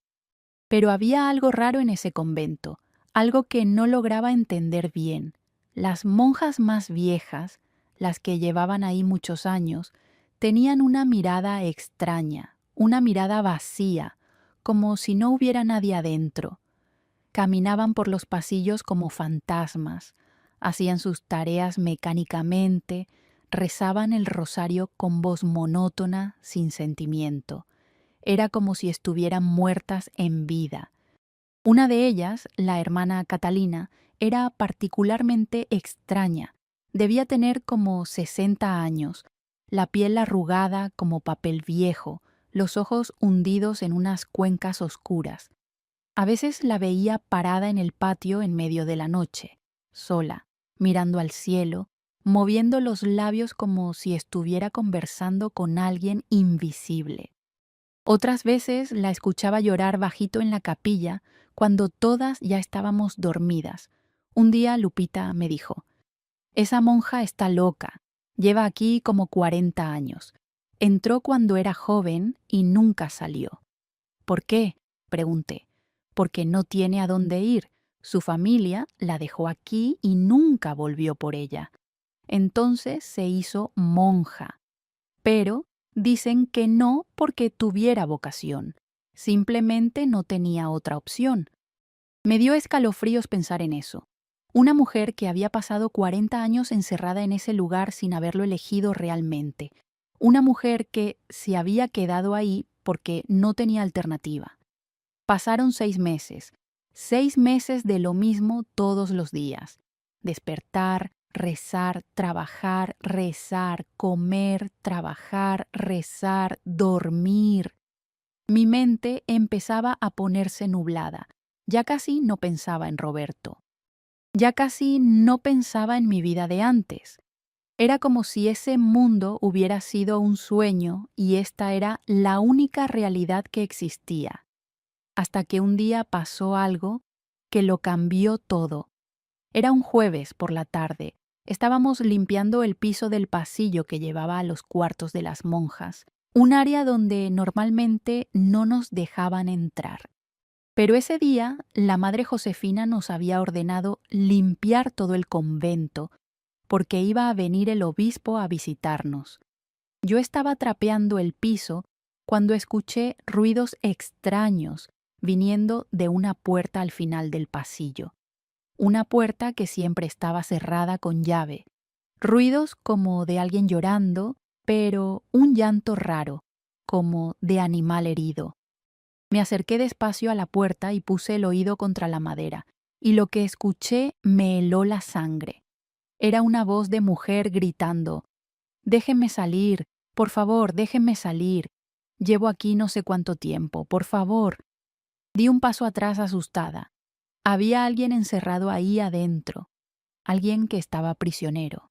Pero había algo raro en ese convento, algo que no lograba entender bien. Las monjas más viejas, las que llevaban ahí muchos años, tenían una mirada extraña, una mirada vacía, como si no hubiera nadie adentro. Caminaban por los pasillos como fantasmas, hacían sus tareas mecánicamente, rezaban el rosario con voz monótona, sin sentimiento. Era como si estuvieran muertas en vida. Una de ellas, la hermana Catalina, era particularmente extraña. Debía tener como 60 años, la piel arrugada como papel viejo, los ojos hundidos en unas cuencas oscuras. A veces la veía parada en el patio en medio de la noche, sola, mirando al cielo, moviendo los labios como si estuviera conversando con alguien invisible. Otras veces la escuchaba llorar bajito en la capilla cuando todas ya estábamos dormidas. Un día Lupita me dijo: «Esa monja está loca, lleva aquí como 40 años. Entró cuando era joven y nunca salió». «¿Por qué?», pregunté. «Porque no tiene a dónde ir. Su familia la dejó aquí y nunca volvió por ella. Entonces se hizo monja. Pero dicen que no porque tuviera vocación. Simplemente no tenía otra opción». Me dio escalofríos pensar en eso. Una mujer que había pasado 40 años encerrada en ese lugar sin haberlo elegido realmente. Una mujer que se había quedado ahí porque no tenía alternativa. Pasaron 6 meses. 6 meses de lo mismo todos los días. Despertar, rezar, trabajar, rezar, comer, trabajar, rezar, dormir. Mi mente empezaba a ponerse nublada. Ya casi no pensaba en Roberto. Ya casi no pensaba en mi vida de antes. Era como si ese mundo hubiera sido un sueño y esta era la única realidad que existía. Hasta que un día pasó algo que lo cambió todo. Era un jueves por la tarde. Estábamos limpiando el piso del pasillo que llevaba a los cuartos de las monjas, un área donde normalmente no nos dejaban entrar. Pero ese día la madre Josefina nos había ordenado limpiar todo el convento, porque iba a venir el obispo a visitarnos. Yo estaba trapeando el piso cuando escuché ruidos extraños viniendo de una puerta al final del pasillo. Una puerta que siempre estaba cerrada con llave. Ruidos como de alguien llorando, pero un llanto raro, como de animal herido. Me acerqué despacio a la puerta y puse el oído contra la madera, y lo que escuché me heló la sangre. Era una voz de mujer gritando: «Déjenme salir, por favor, déjenme salir. Llevo aquí no sé cuánto tiempo, por favor». Di un paso atrás asustada. Había alguien encerrado ahí adentro, alguien que estaba prisionero.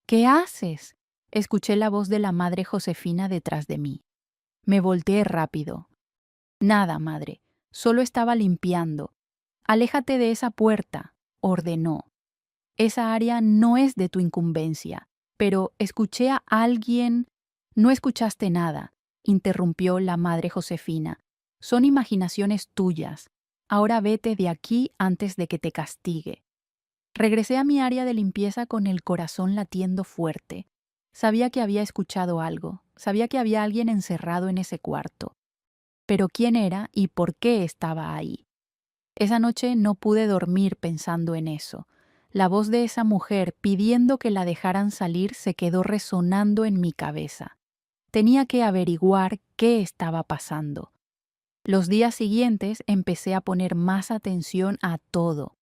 «¿Qué haces?», escuché la voz de la madre Josefina detrás de mí. Me volteé rápido. «Nada, madre, solo estaba limpiando». «Aléjate de esa puerta», ordenó. «Esa área no es de tu incumbencia». «Pero escuché a alguien». «No escuchaste nada», interrumpió la madre Josefina. «Son imaginaciones tuyas. Ahora vete de aquí antes de que te castigue». Regresé a mi área de limpieza con el corazón latiendo fuerte. Sabía que había escuchado algo, sabía que había alguien encerrado en ese cuarto. Pero ¿quién era y por qué estaba ahí? Esa noche no pude dormir pensando en eso. La voz de esa mujer pidiendo que la dejaran salir se quedó resonando en mi cabeza. Tenía que averiguar qué estaba pasando. Los días siguientes empecé a poner más atención a todo.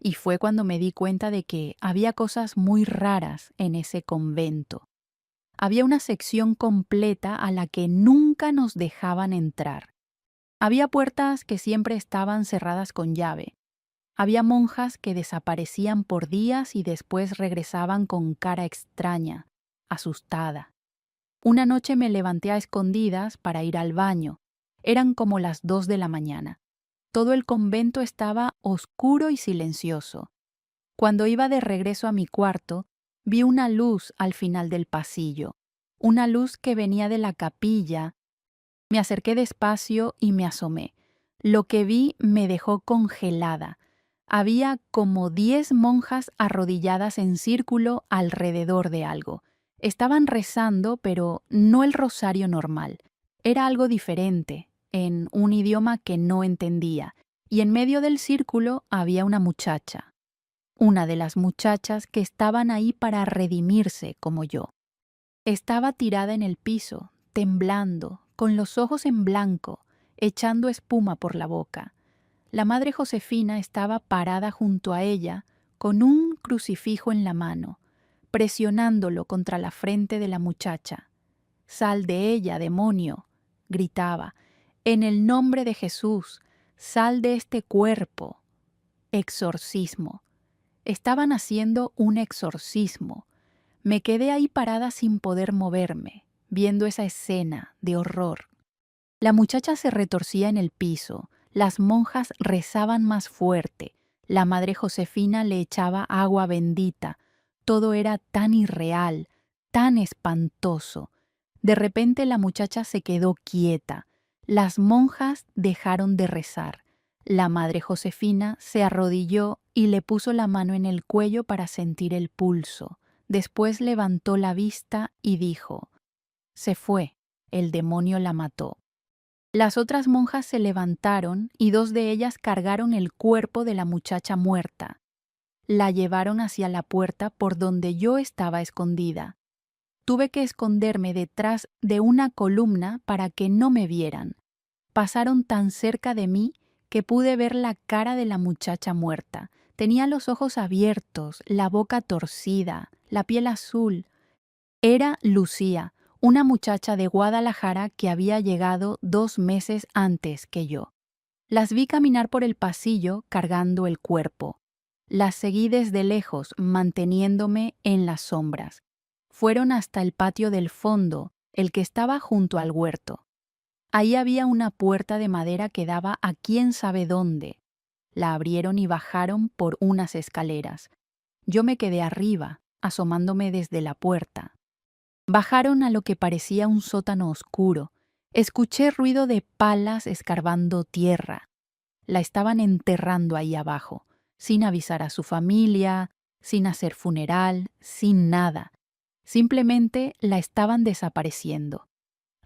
Y fue cuando me di cuenta de que había cosas muy raras en ese convento. Había una sección completa a la que nunca nos dejaban entrar. Había puertas que siempre estaban cerradas con llave. Había monjas que desaparecían por días y después regresaban con cara extraña, asustada. Una noche me levanté a escondidas para ir al baño. Eran como las 2 de la mañana. Todo el convento estaba oscuro y silencioso. Cuando iba de regreso a mi cuarto, vi una luz al final del pasillo, una luz que venía de la capilla. Me acerqué despacio y me asomé. Lo que vi me dejó congelada. Había como 10 monjas arrodilladas en círculo alrededor de algo. Estaban rezando, pero no el rosario normal. Era algo diferente, en un idioma que no entendía, y en medio del círculo había una muchacha. Una de las muchachas que estaban ahí para redimirse como yo. Estaba tirada en el piso, temblando, con los ojos en blanco, echando espuma por la boca. La madre Josefina estaba parada junto a ella, con un crucifijo en la mano, presionándolo contra la frente de la muchacha. «Sal de ella, demonio», gritaba. «En el nombre de Jesús, sal de este cuerpo». Exorcismo. Estaban haciendo un exorcismo. Me quedé ahí parada sin poder moverme, viendo esa escena de horror. La muchacha se retorcía en el piso, las monjas rezaban más fuerte, la madre Josefina le echaba agua bendita. Todo era tan irreal, tan espantoso. De repente la muchacha se quedó quieta. Las monjas dejaron de rezar. La madre Josefina se arrodilló y le puso la mano en el cuello para sentir el pulso. Después levantó la vista y dijo: «Se fue, el demonio la mató». Las otras monjas se levantaron y 2 de ellas cargaron el cuerpo de la muchacha muerta. La llevaron hacia la puerta por donde yo estaba escondida. Tuve que esconderme detrás de una columna para que no me vieran. Pasaron tan cerca de mí que pude ver la cara de la muchacha muerta. Tenía los ojos abiertos, la boca torcida, la piel azul. Era Lucía, una muchacha de Guadalajara que había llegado 2 meses antes que yo. Las vi caminar por el pasillo cargando el cuerpo. Las seguí desde lejos, manteniéndome en las sombras. Fueron hasta el patio del fondo, el que estaba junto al huerto. Ahí había una puerta de madera que daba a quién sabe dónde. La abrieron y bajaron por unas escaleras. Yo me quedé arriba, asomándome desde la puerta. Bajaron a lo que parecía un sótano oscuro. Escuché ruido de palas escarbando tierra. La estaban enterrando ahí abajo, sin avisar a su familia, sin hacer funeral, sin nada. Simplemente la estaban desapareciendo.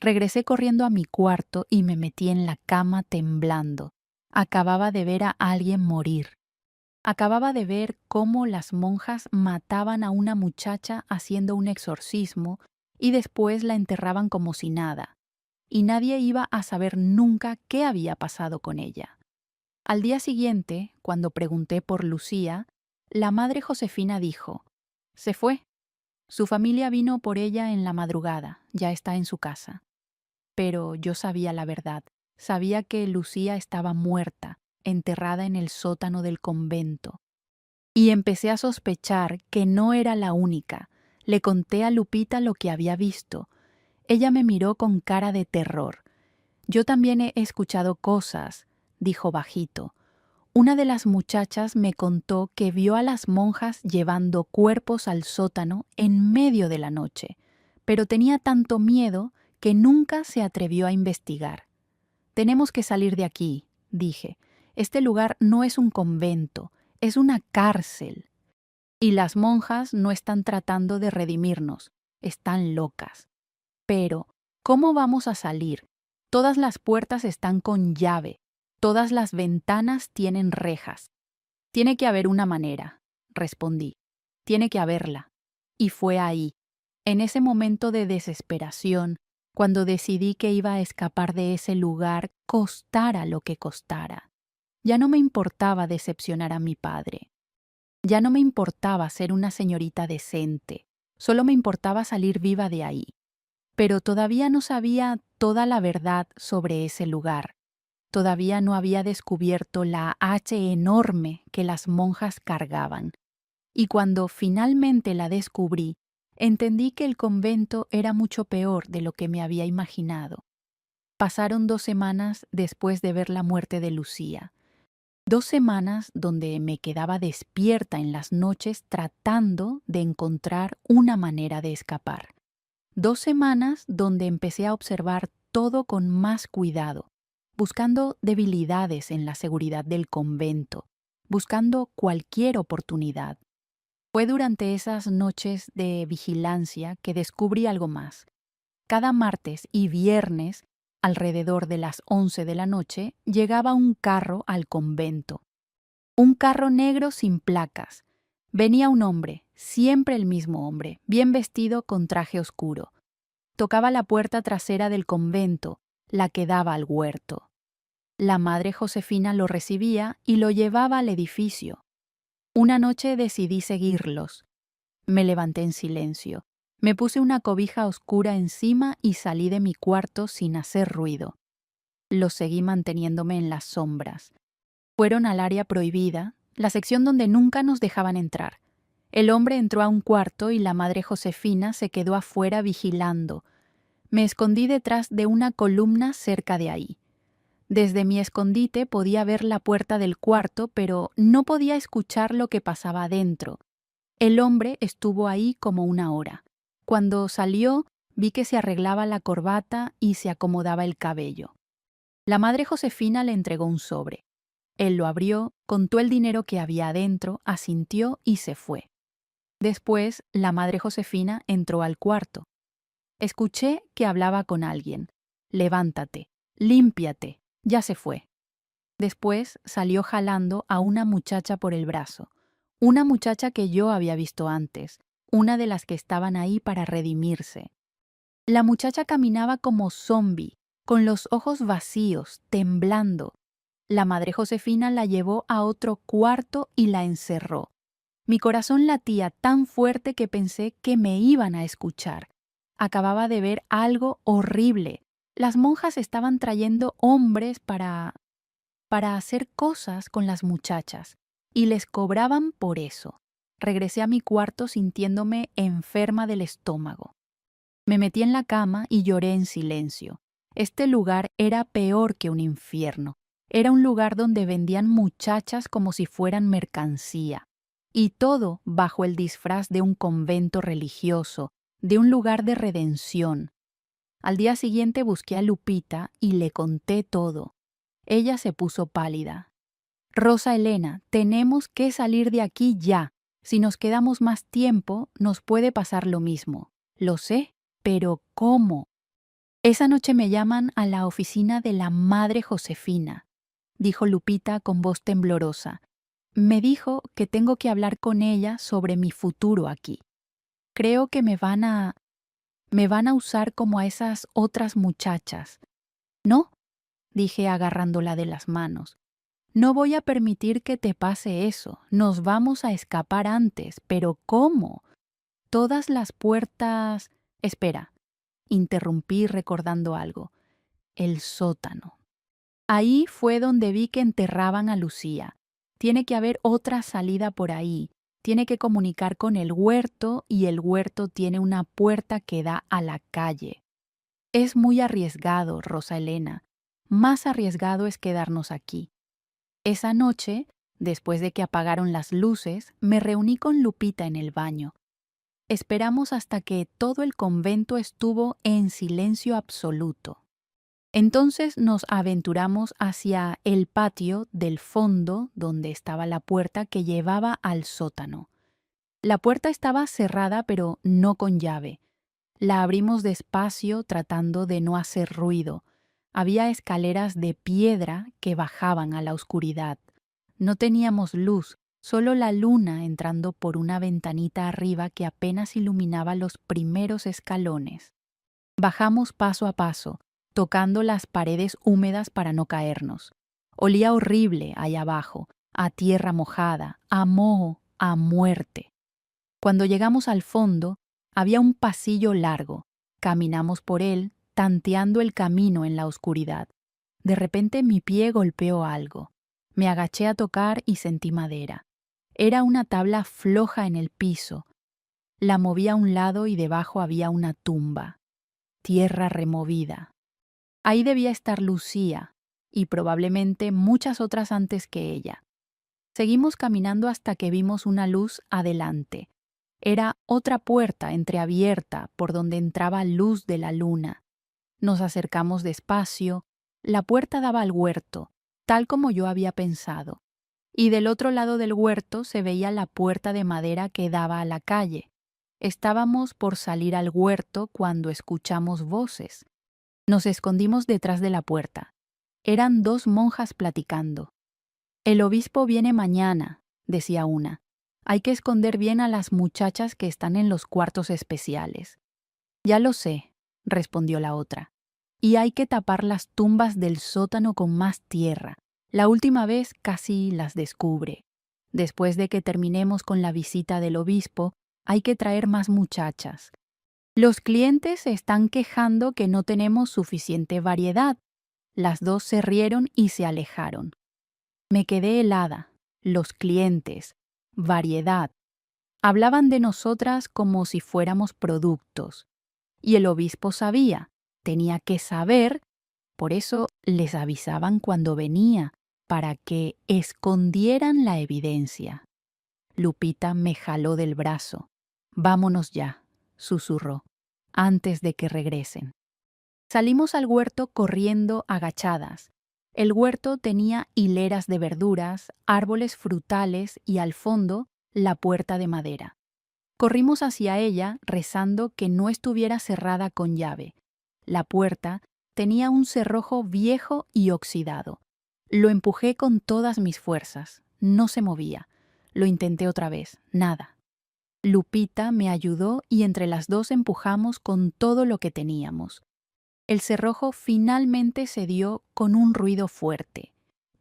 Regresé corriendo a mi cuarto y me metí en la cama temblando. Acababa de ver a alguien morir. Acababa de ver cómo las monjas mataban a una muchacha haciendo un exorcismo y después la enterraban como si nada. y nadie iba a saber nunca qué había pasado con ella. Al día siguiente, cuando pregunté por Lucía, la madre Josefina dijo: «Se fue. Su familia vino por ella en la madrugada, ya está en su casa». Pero yo sabía la verdad. Sabía que Lucía estaba muerta, enterrada en el sótano del convento. Y empecé a sospechar que no era la única. Le conté a Lupita lo que había visto. Ella me miró con cara de terror. «Yo también he escuchado cosas», dijo bajito. «Una de las muchachas me contó que vio a las monjas llevando cuerpos al sótano en medio de la noche, pero tenía tanto miedo que nunca se atrevió a investigar». «Tenemos que salir de aquí», dije. «Este lugar no es un convento, es una cárcel. Y las monjas no están tratando de redimirnos, están locas. Pero, ¿cómo vamos a salir? Todas las puertas están con llave, todas las ventanas tienen rejas». «Tiene que haber una manera», respondí. «Tiene que haberla». Y fue ahí, en ese momento de desesperación, cuando decidí que iba a escapar de ese lugar, costara lo que costara. Ya no me importaba decepcionar a mi padre. Ya no me importaba ser una señorita decente. Solo me importaba salir viva de ahí. Pero todavía no sabía toda la verdad sobre ese lugar. Todavía no había descubierto la hache enorme que las monjas cargaban. Y cuando finalmente la descubrí, entendí que el convento era mucho peor de lo que me había imaginado. Pasaron 2 semanas después de ver la muerte de Lucía. 2 semanas donde me quedaba despierta en las noches tratando de encontrar una manera de escapar. 2 semanas donde empecé a observar todo con más cuidado, buscando debilidades en la seguridad del convento, buscando cualquier oportunidad. Fue durante esas noches de vigilancia que descubrí algo más. Cada martes y viernes, alrededor de las 11 de la noche, llegaba un carro al convento. Un carro negro sin placas. Venía un hombre, siempre el mismo hombre, bien vestido con traje oscuro. Tocaba la puerta trasera del convento, la que daba al huerto. La madre Josefina lo recibía y lo llevaba al edificio. Una noche decidí seguirlos. Me levanté en silencio. Me puse una cobija oscura encima y salí de mi cuarto sin hacer ruido. Los seguí manteniéndome en las sombras. Fueron al área prohibida, la sección donde nunca nos dejaban entrar. El hombre entró a un cuarto y la madre Josefina se quedó afuera vigilando. Me escondí detrás de una columna cerca de ahí. Desde mi escondite podía ver la puerta del cuarto, pero no podía escuchar lo que pasaba adentro. El hombre estuvo ahí como 1 hora. Cuando salió, vi que se arreglaba la corbata y se acomodaba el cabello. La madre Josefina le entregó un sobre. Él lo abrió, contó el dinero que había adentro, asintió y se fue. Después, la madre Josefina entró al cuarto. Escuché que hablaba con alguien. «Levántate, límpiate». Ya se fue. Después salió jalando a una muchacha por el brazo. Una muchacha que yo había visto antes, una de las que estaban ahí para redimirse. La muchacha caminaba como zombi, con los ojos vacíos, temblando. La madre Josefina la llevó a otro cuarto y la encerró. Mi corazón latía tan fuerte que pensé que me iban a escuchar. Acababa de ver algo horrible. Las monjas estaban trayendo hombres para hacer cosas con las muchachas, y les cobraban por eso. Regresé a mi cuarto sintiéndome enferma del estómago. Me metí en la cama y lloré en silencio. Este lugar era peor que un infierno. Era un lugar donde vendían muchachas como si fueran mercancía. Y todo bajo el disfraz de un convento religioso, de un lugar de redención. Al día siguiente busqué a Lupita y le conté todo. Ella se puso pálida. «Rosa Elena, tenemos que salir de aquí ya. Si nos quedamos más tiempo, nos puede pasar lo mismo». «Lo sé, pero ¿cómo?». «Esa noche me llaman a la oficina de la madre Josefina», dijo Lupita con voz temblorosa. «Me dijo que tengo que hablar con ella sobre mi futuro aquí. Creo que me van a Me van a usar como a esas otras muchachas. No, dije agarrándola de las manos. No voy a permitir que te pase eso. Nos vamos a escapar antes. ¿Pero cómo? Todas las puertas... Espera, interrumpí recordando algo. El sótano. Ahí fue donde vi que enterraban a Lucía. Tiene que haber otra salida por ahí. Tiene que comunicar con el huerto y el huerto tiene una puerta que da a la calle. Es muy arriesgado, Rosa Elena. Más arriesgado es quedarnos aquí. Esa noche, después de que apagaron las luces, me reuní con Lupita en el baño. Esperamos hasta que todo el convento estuvo en silencio absoluto. Entonces nos aventuramos hacia el patio del fondo donde estaba la puerta que llevaba al sótano. La puerta estaba cerrada pero no con llave. La abrimos despacio tratando de no hacer ruido. Había escaleras de piedra que bajaban a la oscuridad. No teníamos luz, solo la luna entrando por una ventanita arriba que apenas iluminaba los primeros escalones. Bajamos paso a paso, tocando las paredes húmedas para no caernos. Olía horrible allá abajo, a tierra mojada, a moho, a muerte. Cuando llegamos al fondo, había un pasillo largo. Caminamos por él, tanteando el camino en la oscuridad. De repente mi pie golpeó algo. Me agaché a tocar y sentí madera. Era una tabla floja en el piso. La moví a un lado y debajo había una tumba. Tierra removida. Ahí debía estar Lucía, y probablemente muchas otras antes que ella. Seguimos caminando hasta que vimos una luz adelante. Era otra puerta entreabierta por donde entraba luz de la luna. Nos acercamos despacio. La puerta daba al huerto, tal como yo había pensado. Y del otro lado del huerto se veía la puerta de madera que daba a la calle. Estábamos por salir al huerto cuando escuchamos voces. Nos escondimos detrás de la puerta. Eran dos monjas platicando. El obispo viene mañana, decía una. Hay que esconder bien a las muchachas que están en los cuartos especiales. Ya lo sé, respondió la otra. Y hay que tapar las tumbas del sótano con más tierra. La última vez casi las descubre. Después de que terminemos con la visita del obispo, hay que traer más muchachas. Los clientes se están quejando que no tenemos suficiente variedad. Las dos se rieron y se alejaron. Me quedé helada. Los clientes. Variedad. Hablaban de nosotras como si fuéramos productos. Y el obispo sabía, tenía que saber, por eso les avisaban cuando venía, para que escondieran la evidencia. Lupita me jaló del brazo. Vámonos ya, susurró, antes de que regresen. Salimos al huerto corriendo agachadas. El huerto tenía hileras de verduras, árboles frutales y al fondo la puerta de madera. Corrimos hacia ella rezando que no estuviera cerrada con llave. La puerta tenía un cerrojo viejo y oxidado. Lo empujé con todas mis fuerzas. No se movía. Lo intenté otra vez. Nada. Lupita me ayudó y entre las dos empujamos con todo lo que teníamos. El cerrojo finalmente cedió con un ruido fuerte.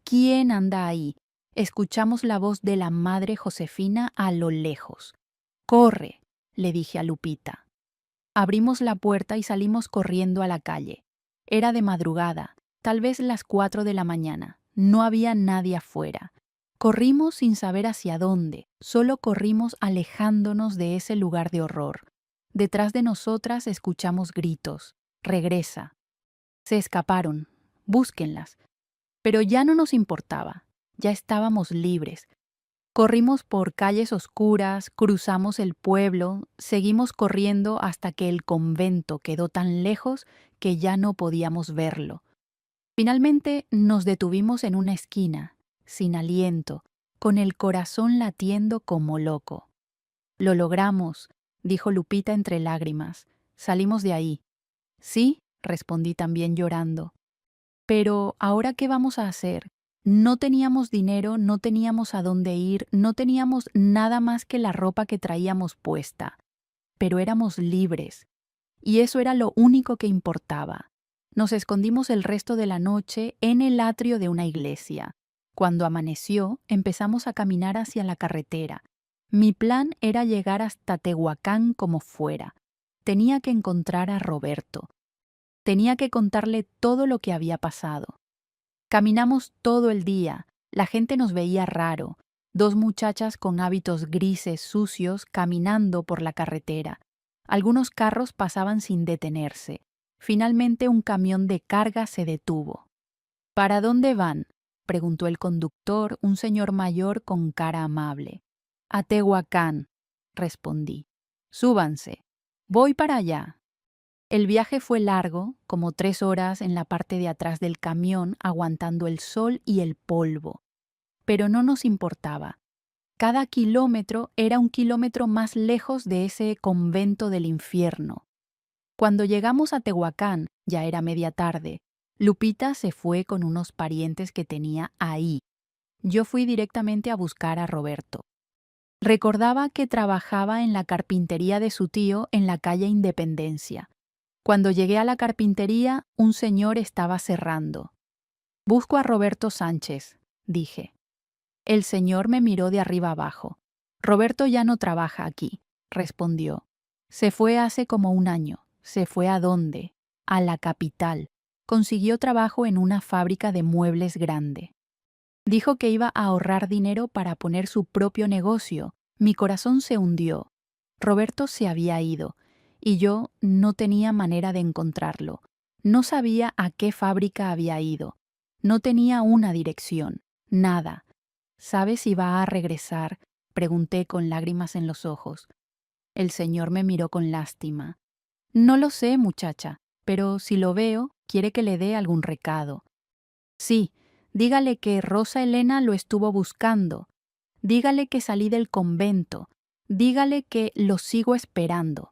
¿Quién anda ahí? Escuchamos la voz de la madre Josefina a lo lejos. «¡Corre!», le dije a Lupita. Abrimos la puerta y salimos corriendo a la calle. Era de madrugada, tal vez las 4 de la mañana. No había nadie afuera. Corrimos sin saber hacia dónde, solo corrimos alejándonos de ese lugar de horror. Detrás de nosotras escuchamos gritos. «Regresa». Se escaparon. Búsquenlas. Pero ya no nos importaba. Ya estábamos libres. Corrimos por calles oscuras, cruzamos el pueblo, seguimos corriendo hasta que el convento quedó tan lejos que ya no podíamos verlo. Finalmente nos detuvimos en una esquina, sin aliento, con el corazón latiendo como loco. «Lo logramos», dijo Lupita entre lágrimas. «Salimos de ahí». «Sí», respondí también llorando. «Pero, ¿ahora qué vamos a hacer? No teníamos dinero, no teníamos a dónde ir, no teníamos nada más que la ropa que traíamos puesta. Pero éramos libres. y eso era lo único que importaba. Nos escondimos el resto de la noche en el atrio de una iglesia. Cuando amaneció, empezamos a caminar hacia la carretera. Mi plan era llegar hasta Tehuacán como fuera. Tenía que encontrar a Roberto. Tenía que contarle todo lo que había pasado. Caminamos todo el día. La gente nos veía raro. Dos muchachas con hábitos grises sucios caminando por la carretera. Algunos carros pasaban sin detenerse. Finalmente un camión de carga se detuvo. ¿Para dónde van?, preguntó el conductor, un señor mayor con cara amable. A Tehuacán, respondí. Súbanse. Voy para allá. El viaje fue largo, como 3 horas en la parte de atrás del camión aguantando el sol y el polvo. Pero no nos importaba. Cada kilómetro era un kilómetro más lejos de ese convento del infierno. Cuando llegamos a Tehuacán, ya era media tarde. Lupita se fue con unos parientes que tenía ahí. Yo fui directamente a buscar a Roberto. Recordaba que trabajaba en la carpintería de su tío en la calle Independencia. Cuando llegué a la carpintería, un señor estaba cerrando. Busco a Roberto Sánchez, dije. El señor me miró de arriba abajo. Roberto ya no trabaja aquí, respondió. Se fue hace como 1 año. ¿Se fue a dónde? A la capital. Consiguió trabajo en una fábrica de muebles grande. Dijo que iba a ahorrar dinero para poner su propio negocio. Mi corazón se hundió. Roberto se había ido, y yo no tenía manera de encontrarlo. No sabía a qué fábrica había ido. No tenía una dirección, nada. ¿Sabes si va a regresar?, pregunté con lágrimas en los ojos. El señor me miró con lástima. No lo sé, muchacha, pero si lo veo, quiere que le dé algún recado. Sí, dígale que Rosa Elena lo estuvo buscando. Dígale que salí del convento. Dígale que lo sigo esperando.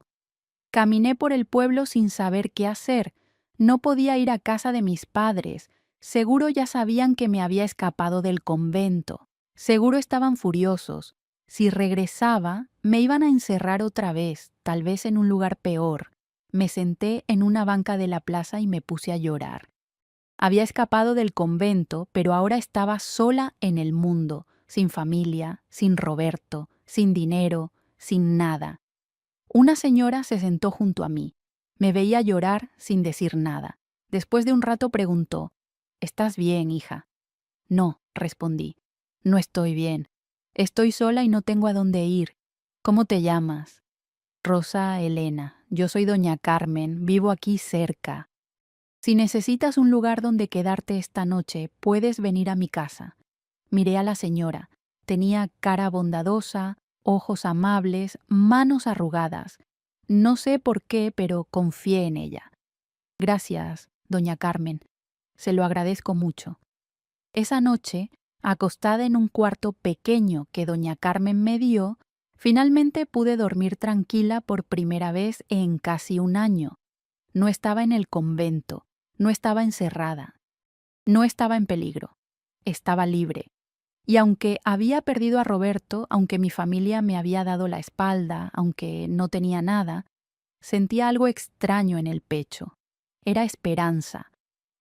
Caminé por el pueblo sin saber qué hacer. No podía ir a casa de mis padres. Seguro ya sabían que me había escapado del convento. Seguro estaban furiosos. Si regresaba, me iban a encerrar otra vez, tal vez en un lugar peor. Me senté en una banca de la plaza y me puse a llorar. Había escapado del convento, pero ahora estaba sola en el mundo, sin familia, sin Roberto, sin dinero, sin nada. Una señora se sentó junto a mí. Me veía llorar sin decir nada. Después de un rato preguntó, ¿Estás bien, hija? No, respondí. No estoy bien. Estoy sola y no tengo a dónde ir. ¿Cómo te llamas? Rosa Elena. Yo soy doña Carmen. Vivo aquí cerca. Si necesitas un lugar donde quedarte esta noche, puedes venir a mi casa. Miré a la señora. Tenía cara bondadosa, ojos amables, manos arrugadas. No sé por qué, pero confié en ella. Gracias, doña Carmen. Se lo agradezco mucho. Esa noche, acostada en un cuarto pequeño que doña Carmen me dio, finalmente pude dormir tranquila por primera vez en casi 1 año. No estaba en el convento, no estaba encerrada, no estaba en peligro, estaba libre. Y aunque había perdido a Roberto, aunque mi familia me había dado la espalda, aunque no tenía nada, sentía algo extraño en el pecho. Era esperanza.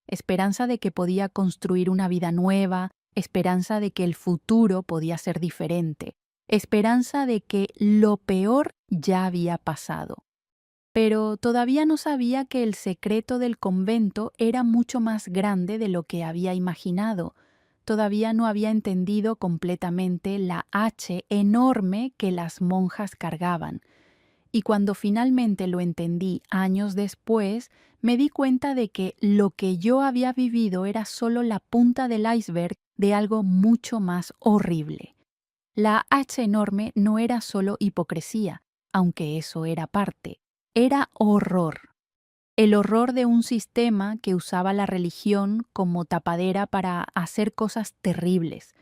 Esperanza de que podía construir una vida nueva, esperanza de que el futuro podía ser diferente, esperanza de que lo peor ya había pasado. Pero todavía no sabía que el secreto del convento era mucho más grande de lo que había imaginado. Todavía no había entendido completamente la H enorme que las monjas cargaban. Y cuando finalmente lo entendí años después, me di cuenta de que lo que yo había vivido era solo la punta del iceberg de algo mucho más horrible. La H enorme no era solo hipocresía, aunque eso era parte. Era horror. El horror de un sistema que usaba la religión como tapadera para hacer cosas terribles.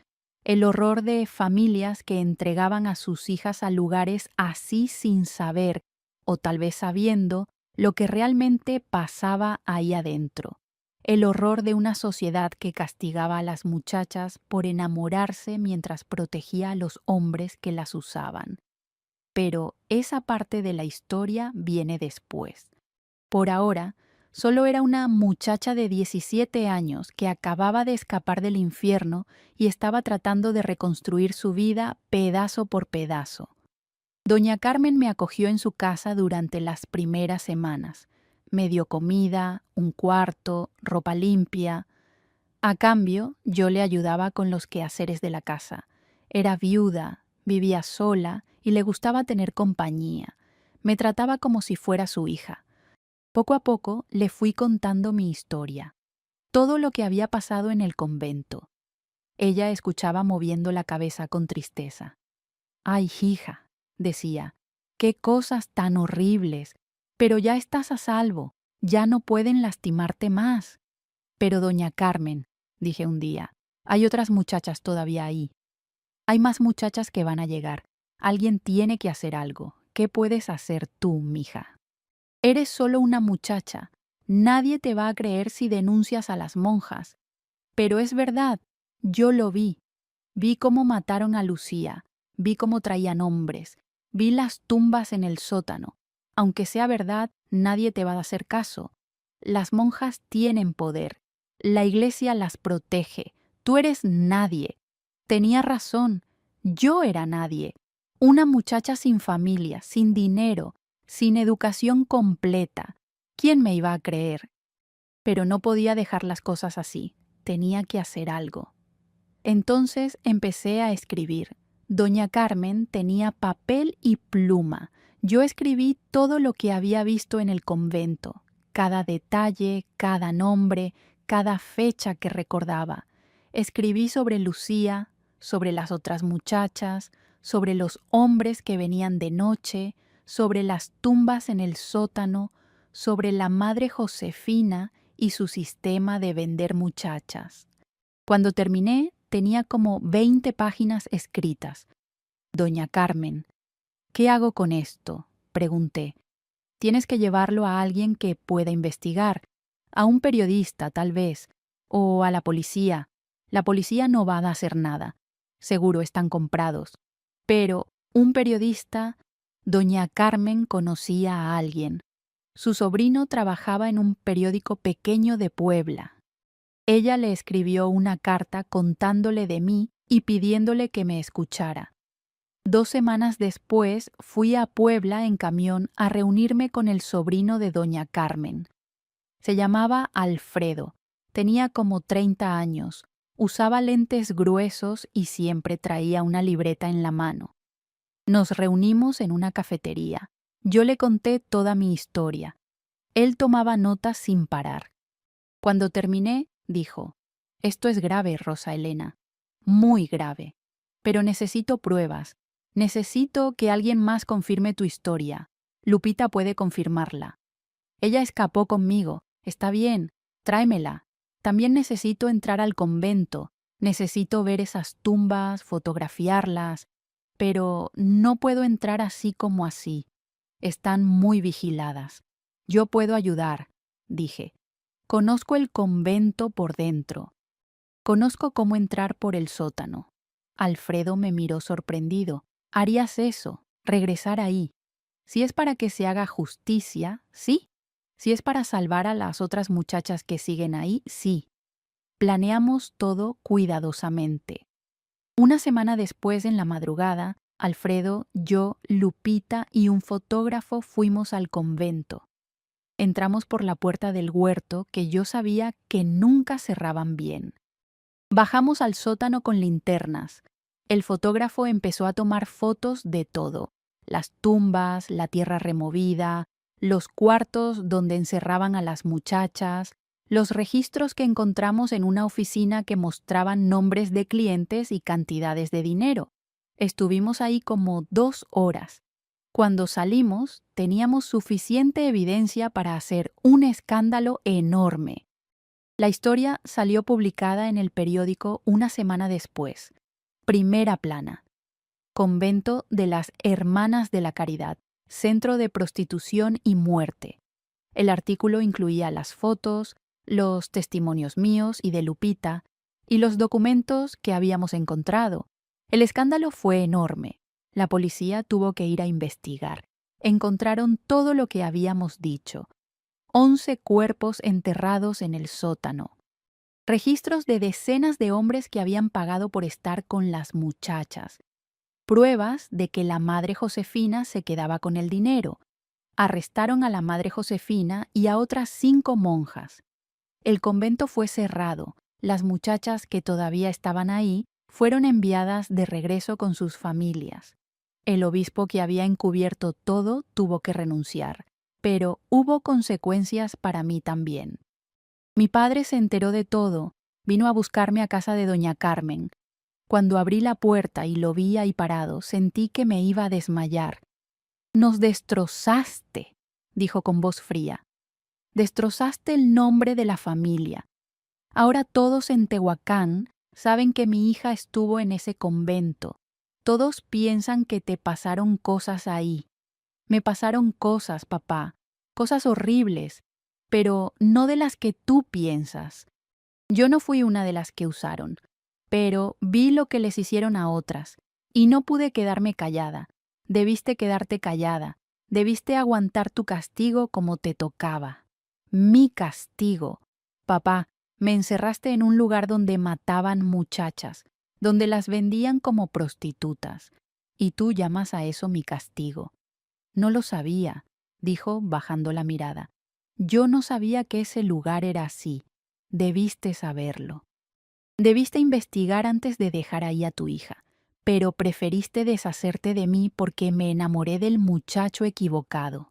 El horror de familias que entregaban a sus hijas a lugares así sin saber, o tal vez sabiendo, lo que realmente pasaba ahí adentro. El horror de una sociedad que castigaba a las muchachas por enamorarse mientras protegía a los hombres que las usaban. Pero esa parte de la historia viene después. Por ahora, solo era una muchacha de 17 años que acababa de escapar del infierno y estaba tratando de reconstruir su vida pedazo por pedazo. Doña Carmen me acogió en su casa durante las primeras semanas. Me dio comida, un cuarto, ropa limpia. A cambio, yo le ayudaba con los quehaceres de la casa. Era viuda, vivía sola y le gustaba tener compañía. Me trataba como si fuera su hija. Poco a poco le fui contando mi historia, todo lo que había pasado en el convento. Ella escuchaba moviendo la cabeza con tristeza. «Ay, hija», decía, «qué cosas tan horribles, pero ya estás a salvo, ya no pueden lastimarte más». «Pero doña Carmen», dije un día, «hay otras muchachas todavía ahí. Hay más muchachas que van a llegar. Alguien tiene que hacer algo. ¿Qué puedes hacer tú, mija? Eres solo una muchacha. Nadie te va a creer si denuncias a las monjas. Pero es verdad, yo lo vi. Vi cómo mataron a Lucía, vi cómo traían hombres, vi las tumbas en el sótano. Aunque sea verdad, nadie te va a hacer caso. Las monjas tienen poder. La iglesia las protege. Tú eres nadie. Tenía razón. Yo era nadie. Una muchacha sin familia, sin dinero, sin educación completa. ¿Quién me iba a creer? Pero no podía dejar las cosas así. Tenía que hacer algo. Entonces empecé a escribir. Doña Carmen tenía papel y pluma. Yo escribí todo lo que había visto en el convento, cada detalle, cada nombre, cada fecha que recordaba. Escribí sobre Lucía, sobre las otras muchachas, sobre los hombres que venían de noche, sobre las tumbas en el sótano, sobre la madre Josefina y su sistema de vender muchachas. Cuando terminé, tenía como 20 páginas escritas. «Doña Carmen, ¿qué hago con esto?», pregunté. «Tienes que llevarlo a alguien que pueda investigar, a un periodista tal vez, o a la policía. La policía no va a hacer nada. Seguro están comprados. Pero un periodista...». Doña Carmen conocía a alguien. Su sobrino trabajaba en un periódico pequeño de Puebla. Ella le escribió una carta contándole de mí y pidiéndole que me escuchara. 2 semanas después fui a Puebla en camión a reunirme con el sobrino de doña Carmen. Se llamaba Alfredo, tenía como 30 años, usaba lentes gruesos y siempre traía una libreta en la mano. Nos reunimos en una cafetería. Yo le conté toda mi historia. Él tomaba notas sin parar. Cuando terminé, dijo: «Esto es grave, Rosa Elena, muy grave. Pero necesito pruebas. Necesito que alguien más confirme tu historia. Lupita puede confirmarla. Ella escapó conmigo. Está bien, tráemela. También necesito entrar al convento. Necesito ver esas tumbas, fotografiarlas. Pero no puedo entrar así como así. Están muy vigiladas. Yo puedo ayudar», dije. «Conozco el convento por dentro. Conozco cómo entrar por el sótano». Alfredo me miró sorprendido. «¿Harías eso? ¿Regresar ahí? Si es para que se haga justicia, sí. Si es para salvar a las otras muchachas que siguen ahí, sí». Planeamos todo cuidadosamente. Una semana después, en la madrugada, Alfredo, yo, Lupita y un fotógrafo fuimos al convento. Entramos por la puerta del huerto que yo sabía que nunca cerraban bien. Bajamos al sótano con linternas. El fotógrafo empezó a tomar fotos de todo: las tumbas, la tierra removida, los cuartos donde encerraban a las muchachas, los registros que encontramos en una oficina que mostraban nombres de clientes y cantidades de dinero. Estuvimos ahí como 2 horas. Cuando salimos, teníamos suficiente evidencia para hacer un escándalo enorme. La historia salió publicada en el periódico una semana después. Primera plana. Convento de las Hermanas de la Caridad, centro de prostitución y muerte. El artículo incluía las fotos, los testimonios míos y de Lupita, y los documentos que habíamos encontrado. El escándalo fue enorme. La policía tuvo que ir a investigar. Encontraron todo lo que habíamos dicho. 11 cuerpos enterrados en el sótano. Registros de decenas de hombres que habían pagado por estar con las muchachas. Pruebas de que la madre Josefina se quedaba con el dinero. Arrestaron a la madre Josefina y a otras 5 monjas. El convento fue cerrado. Las muchachas que todavía estaban ahí fueron enviadas de regreso con sus familias. El obispo que había encubierto todo tuvo que renunciar, pero hubo consecuencias para mí también. Mi padre se enteró de todo, vino a buscarme a casa de doña Carmen. Cuando abrí la puerta y lo vi ahí parado, sentí que me iba a desmayar. «Nos destrozaste», dijo con voz fría. «Destrozaste el nombre de la familia. Ahora todos en Tehuacán saben que mi hija estuvo en ese convento. Todos piensan que te pasaron cosas ahí. Me pasaron cosas, papá, cosas horribles, pero no de las que tú piensas. Yo no fui una de las que usaron, pero vi lo que les hicieron a otras, y no pude quedarme callada. Debiste quedarte callada, debiste aguantar tu castigo como te tocaba. Mi castigo. Papá, me encerraste en un lugar donde mataban muchachas, donde las vendían como prostitutas, y tú llamas a eso mi castigo. No lo sabía, dijo bajando la mirada. Yo no sabía que ese lugar era así. Debiste saberlo. Debiste investigar antes de dejar ahí a tu hija, pero preferiste deshacerte de mí porque me enamoré del muchacho equivocado.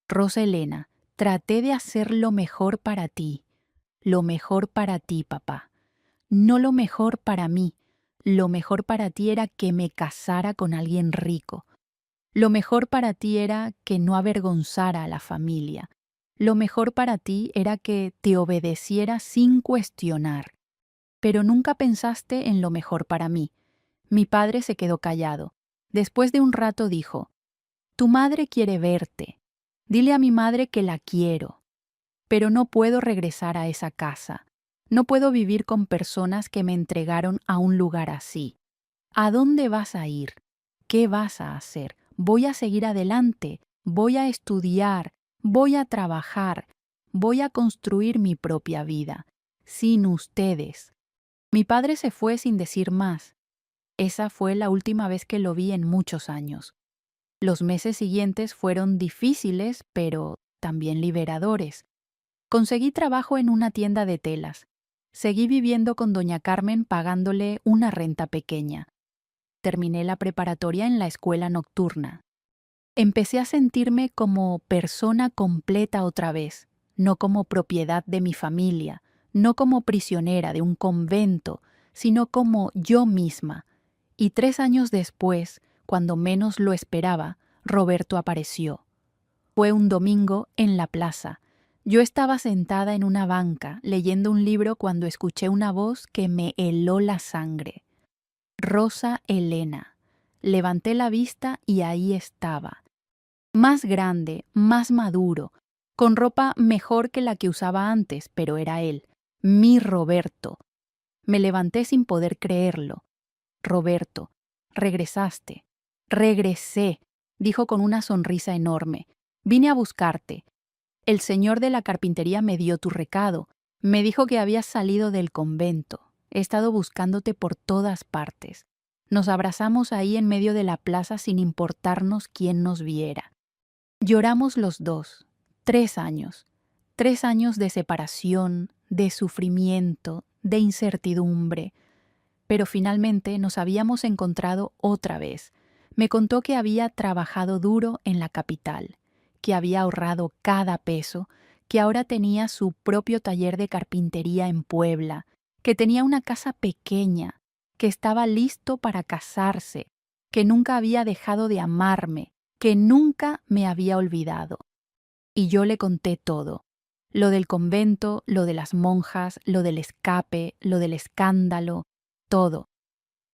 Rosa Elena, traté de hacer lo mejor para ti. Lo mejor para ti, papá. No lo mejor para mí. Lo mejor para ti era que me casara con alguien rico. Lo mejor para ti era que no avergonzara a la familia. Lo mejor para ti era que te obedeciera sin cuestionar. Pero nunca pensaste en lo mejor para mí. Mi padre se quedó callado. Después de un rato dijo, «Tu madre quiere verte. Dile a mi madre que la quiero. Pero no puedo regresar a esa casa. No puedo vivir con personas que me entregaron a un lugar así. ¿A dónde vas a ir? ¿Qué vas a hacer? Voy a seguir adelante, voy a estudiar, voy a trabajar, voy a construir mi propia vida, sin ustedes». Mi padre se fue sin decir más. Esa fue la última vez que lo vi en muchos años. Los meses siguientes fueron difíciles, pero también liberadores. Conseguí trabajo en una tienda de telas. Seguí viviendo con doña Carmen pagándole una renta pequeña. Terminé la preparatoria en la escuela nocturna. Empecé a sentirme como persona completa otra vez, no como propiedad de mi familia, no como prisionera de un convento, sino como yo misma. Y 3 años después, cuando menos lo esperaba, Roberto apareció. Fue un domingo en la plaza. Yo estaba sentada en una banca leyendo un libro cuando escuché una voz que me heló la sangre. Rosa Elena. Levanté la vista y ahí estaba. Más grande, más maduro, con ropa mejor que la que usaba antes, pero era él, mi Roberto. Me levanté sin poder creerlo. Roberto, regresaste. Regresé, dijo con una sonrisa enorme. Vine a buscarte. El señor de la carpintería me dio tu recado. Me dijo que habías salido del convento. He estado buscándote por todas partes. Nos abrazamos ahí en medio de la plaza sin importarnos quién nos viera. Lloramos los dos. 3 años. 3 años de separación, de sufrimiento, de incertidumbre. Pero finalmente nos habíamos encontrado otra vez. Me contó que había trabajado duro en la capital, que había ahorrado cada peso, que ahora tenía su propio taller de carpintería en Puebla, que tenía una casa pequeña, que estaba listo para casarse, que nunca había dejado de amarme, que nunca me había olvidado. Y yo le conté todo. Lo del convento, lo de las monjas, lo del escape, lo del escándalo, todo.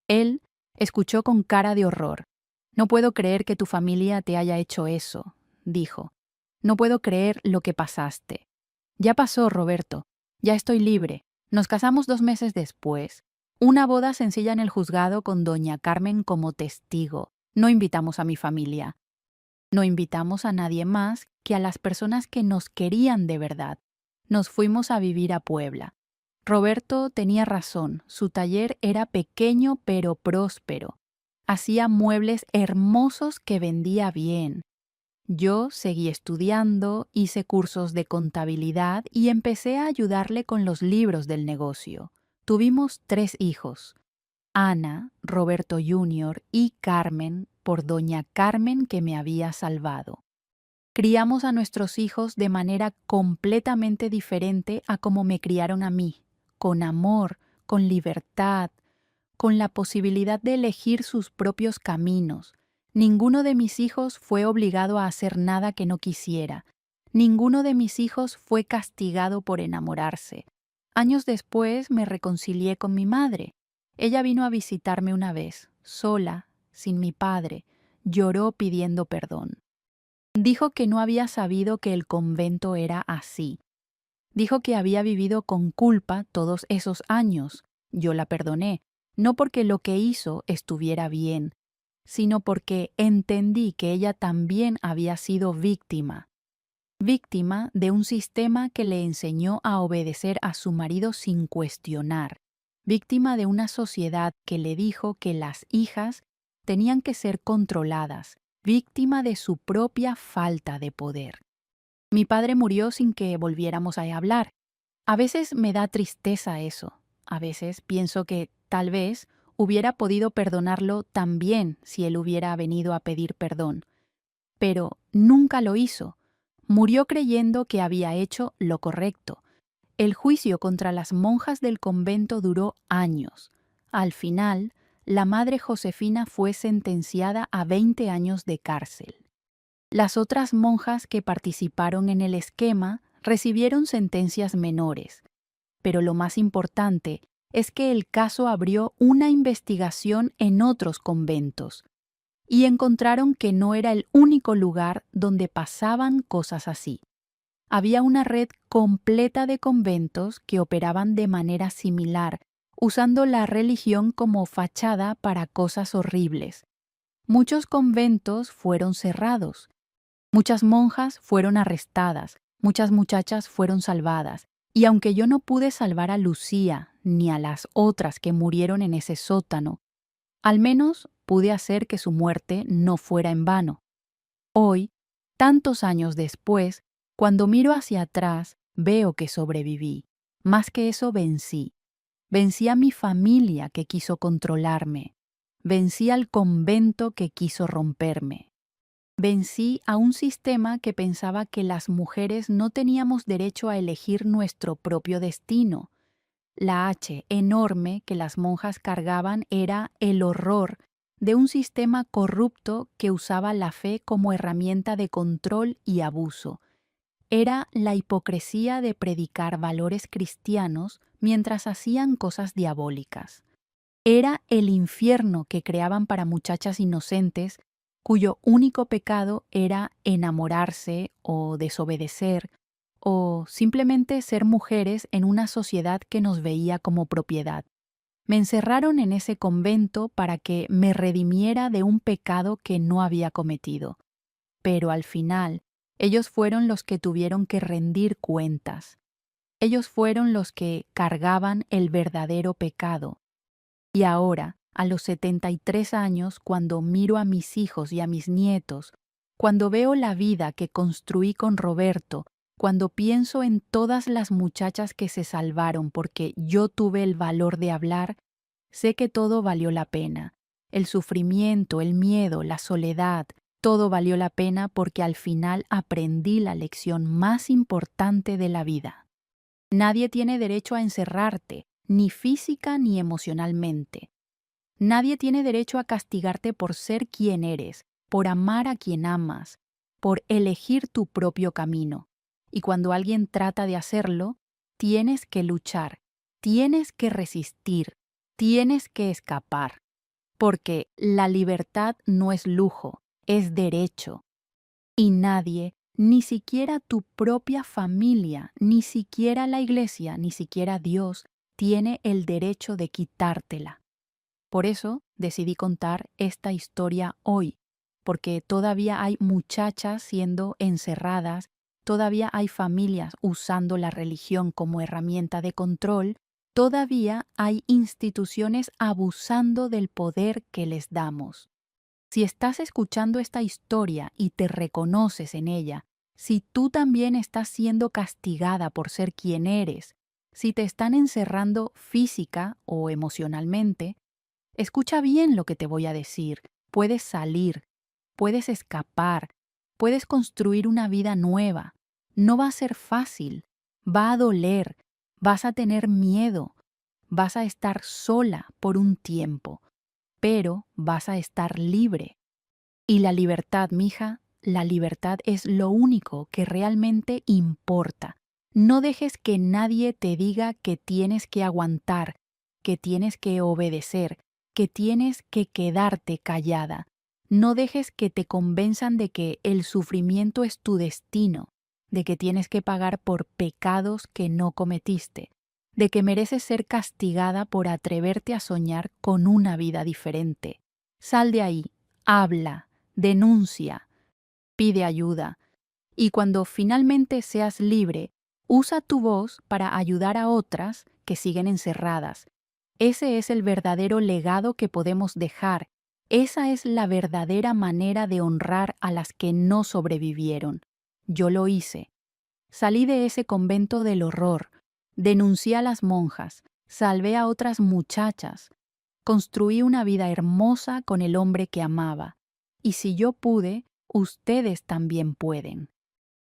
Él escuchó con cara de horror. «No puedo creer que tu familia te haya hecho eso», dijo. «No puedo creer lo que pasaste». «Ya pasó, Roberto. Ya estoy libre. Nos casamos 2 meses después. Una boda sencilla en el juzgado con doña Carmen como testigo. No invitamos a mi familia». No invitamos a nadie más que a las personas que nos querían de verdad. Nos fuimos a vivir a Puebla. Roberto tenía razón, su taller era pequeño pero próspero. Hacía muebles hermosos que vendía bien. Yo seguí estudiando, hice cursos de contabilidad y empecé a ayudarle con los libros del negocio. Tuvimos 3 hijos: Ana, Roberto Jr. y Carmen, por doña Carmen que me había salvado. Criamos a nuestros hijos de manera completamente diferente a como me criaron a mí, con amor, con libertad, con la posibilidad de elegir sus propios caminos. Ninguno de mis hijos fue obligado a hacer nada que no quisiera. Ninguno de mis hijos fue castigado por enamorarse. Años después me reconcilié con mi madre. Ella vino a visitarme una vez, sola, sin mi padre. Lloró pidiendo perdón. Dijo que no había sabido que el convento era así. Dijo que había vivido con culpa todos esos años. Yo la perdoné, no porque lo que hizo estuviera bien, sino porque entendí que ella también había sido víctima. Víctima de un sistema que le enseñó a obedecer a su marido sin cuestionar. Víctima de una sociedad que le dijo que las hijas tenían que ser controladas. Víctima de su propia falta de poder. Mi padre murió sin que volviéramos a hablar. A veces me da tristeza eso. A veces pienso que tal vez hubiera podido perdonarlo también si él hubiera venido a pedir perdón. Pero nunca lo hizo. Murió creyendo que había hecho lo correcto. El juicio contra las monjas del convento duró años. Al final, la madre Josefina fue sentenciada a 20 años de cárcel. Las otras monjas que participaron en el esquema recibieron sentencias menores, pero lo más importante es que el caso abrió una investigación en otros conventos y encontraron que no era el único lugar donde pasaban cosas así. Había una red completa de conventos que operaban de manera similar, usando la religión como fachada para cosas horribles. Muchos conventos fueron cerrados. Muchas monjas fueron arrestadas, muchas muchachas fueron salvadas, y aunque yo no pude salvar a Lucía ni a las otras que murieron en ese sótano, al menos pude hacer que su muerte no fuera en vano. Hoy, tantos años después, cuando miro hacia atrás, veo que sobreviví. Más que eso, vencí. Vencí a mi familia que quiso controlarme. Vencí al convento que quiso romperme. Vencí a un sistema que pensaba que las mujeres no teníamos derecho a elegir nuestro propio destino. La H enorme que las monjas cargaban era el horror de un sistema corrupto que usaba la fe como herramienta de control y abuso. Era la hipocresía de predicar valores cristianos mientras hacían cosas diabólicas. Era el infierno que creaban para muchachas inocentes cuyo único pecado era enamorarse o desobedecer o simplemente ser mujeres en una sociedad que nos veía como propiedad. Me encerraron en ese convento para que me redimiera de un pecado que no había cometido. Pero al final, ellos fueron los que tuvieron que rendir cuentas. Ellos fueron los que cargaban el verdadero pecado. Y ahora, a los 73 años, cuando miro a mis hijos y a mis nietos, cuando veo la vida que construí con Roberto, cuando pienso en todas las muchachas que se salvaron porque yo tuve el valor de hablar, sé que todo valió la pena. El sufrimiento, el miedo, la soledad, todo valió la pena porque al final aprendí la lección más importante de la vida. Nadie tiene derecho a encerrarte, ni física ni emocionalmente. Nadie tiene derecho a castigarte por ser quien eres, por amar a quien amas, por elegir tu propio camino. Y cuando alguien trata de hacerlo, tienes que luchar, tienes que resistir, tienes que escapar. Porque la libertad no es lujo, es derecho. Y nadie, ni siquiera tu propia familia, ni siquiera la iglesia, ni siquiera Dios, tiene el derecho de quitártela. Por eso decidí contar esta historia hoy, porque todavía hay muchachas siendo encerradas, todavía hay familias usando la religión como herramienta de control, todavía hay instituciones abusando del poder que les damos. Si estás escuchando esta historia y te reconoces en ella, si tú también estás siendo castigada por ser quien eres, si te están encerrando física o emocionalmente, escucha bien lo que te voy a decir. Puedes salir, puedes escapar, puedes construir una vida nueva. No va a ser fácil, va a doler, vas a tener miedo, vas a estar sola por un tiempo, pero vas a estar libre. Y la libertad, mija, la libertad es lo único que realmente importa. No dejes que nadie te diga que tienes que aguantar, que tienes que obedecer, que tienes que quedarte callada. No dejes que te convenzan de que el sufrimiento es tu destino, de que tienes que pagar por pecados que no cometiste, de que mereces ser castigada por atreverte a soñar con una vida diferente. Sal de ahí, habla, denuncia, pide ayuda. Y cuando finalmente seas libre, usa tu voz para ayudar a otras que siguen encerradas. Ese es el verdadero legado que podemos dejar. Esa es la verdadera manera de honrar a las que no sobrevivieron. Yo lo hice. Salí de ese convento del horror, denuncié a las monjas, salvé a otras muchachas, construí una vida hermosa con el hombre que amaba. Y si yo pude, ustedes también pueden.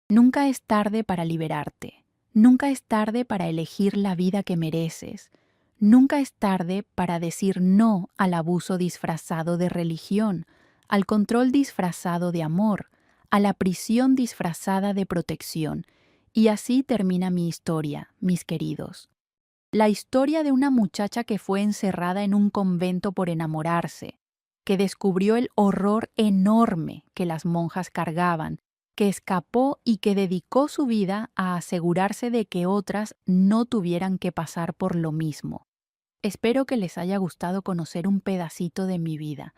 Nunca es tarde para liberarte. Nunca es tarde para elegir la vida que mereces. Nunca es tarde para decir no al abuso disfrazado de religión, al control disfrazado de amor, a la prisión disfrazada de protección. Y así termina mi historia, mis queridos. La historia de una muchacha que fue encerrada en un convento por enamorarse, que descubrió el horror enorme que las monjas cargaban, que escapó y que dedicó su vida a asegurarse de que otras no tuvieran que pasar por lo mismo. Espero que les haya gustado conocer un pedacito de mi vida.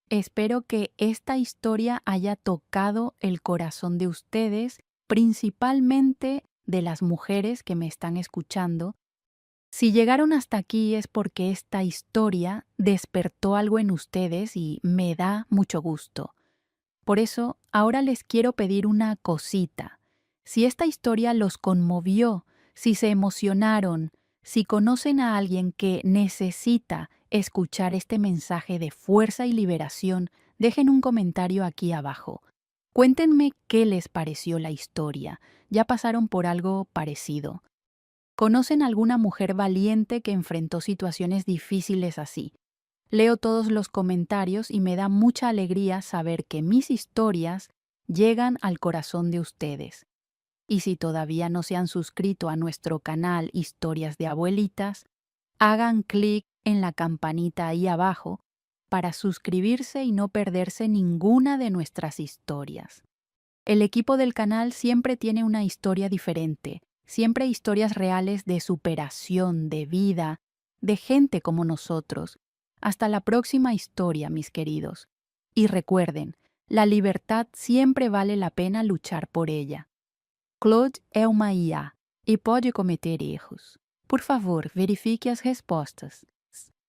Espero que esta historia haya tocado el corazón de ustedes, principalmente de las mujeres que me están escuchando. Si llegaron hasta aquí es porque esta historia despertó algo en ustedes y me da mucho gusto. Por eso, ahora les quiero pedir una cosita. Si esta historia los conmovió, si se emocionaron, si conocen a alguien que necesita escuchar este mensaje de fuerza y liberación, dejen un comentario aquí abajo. Cuéntenme qué les pareció la historia. ¿Ya pasaron por algo parecido? ¿Conocen alguna mujer valiente que enfrentó situaciones difíciles así? Leo todos los comentarios y me da mucha alegría saber que mis historias llegan al corazón de ustedes. Y si todavía no se han suscrito a nuestro canal Historias de Abuelitas, hagan clic en la campanita ahí abajo para suscribirse y no perderse ninguna de nuestras historias. El equipo del canal siempre tiene una historia diferente, siempre historias reales de superación, de vida, de gente como nosotros. Hasta la próxima historia, mis queridos. Y recuerden, la libertad siempre vale la pena luchar por ella. Claude é uma IA e pode cometer erros. Por favor, verifique as respostas.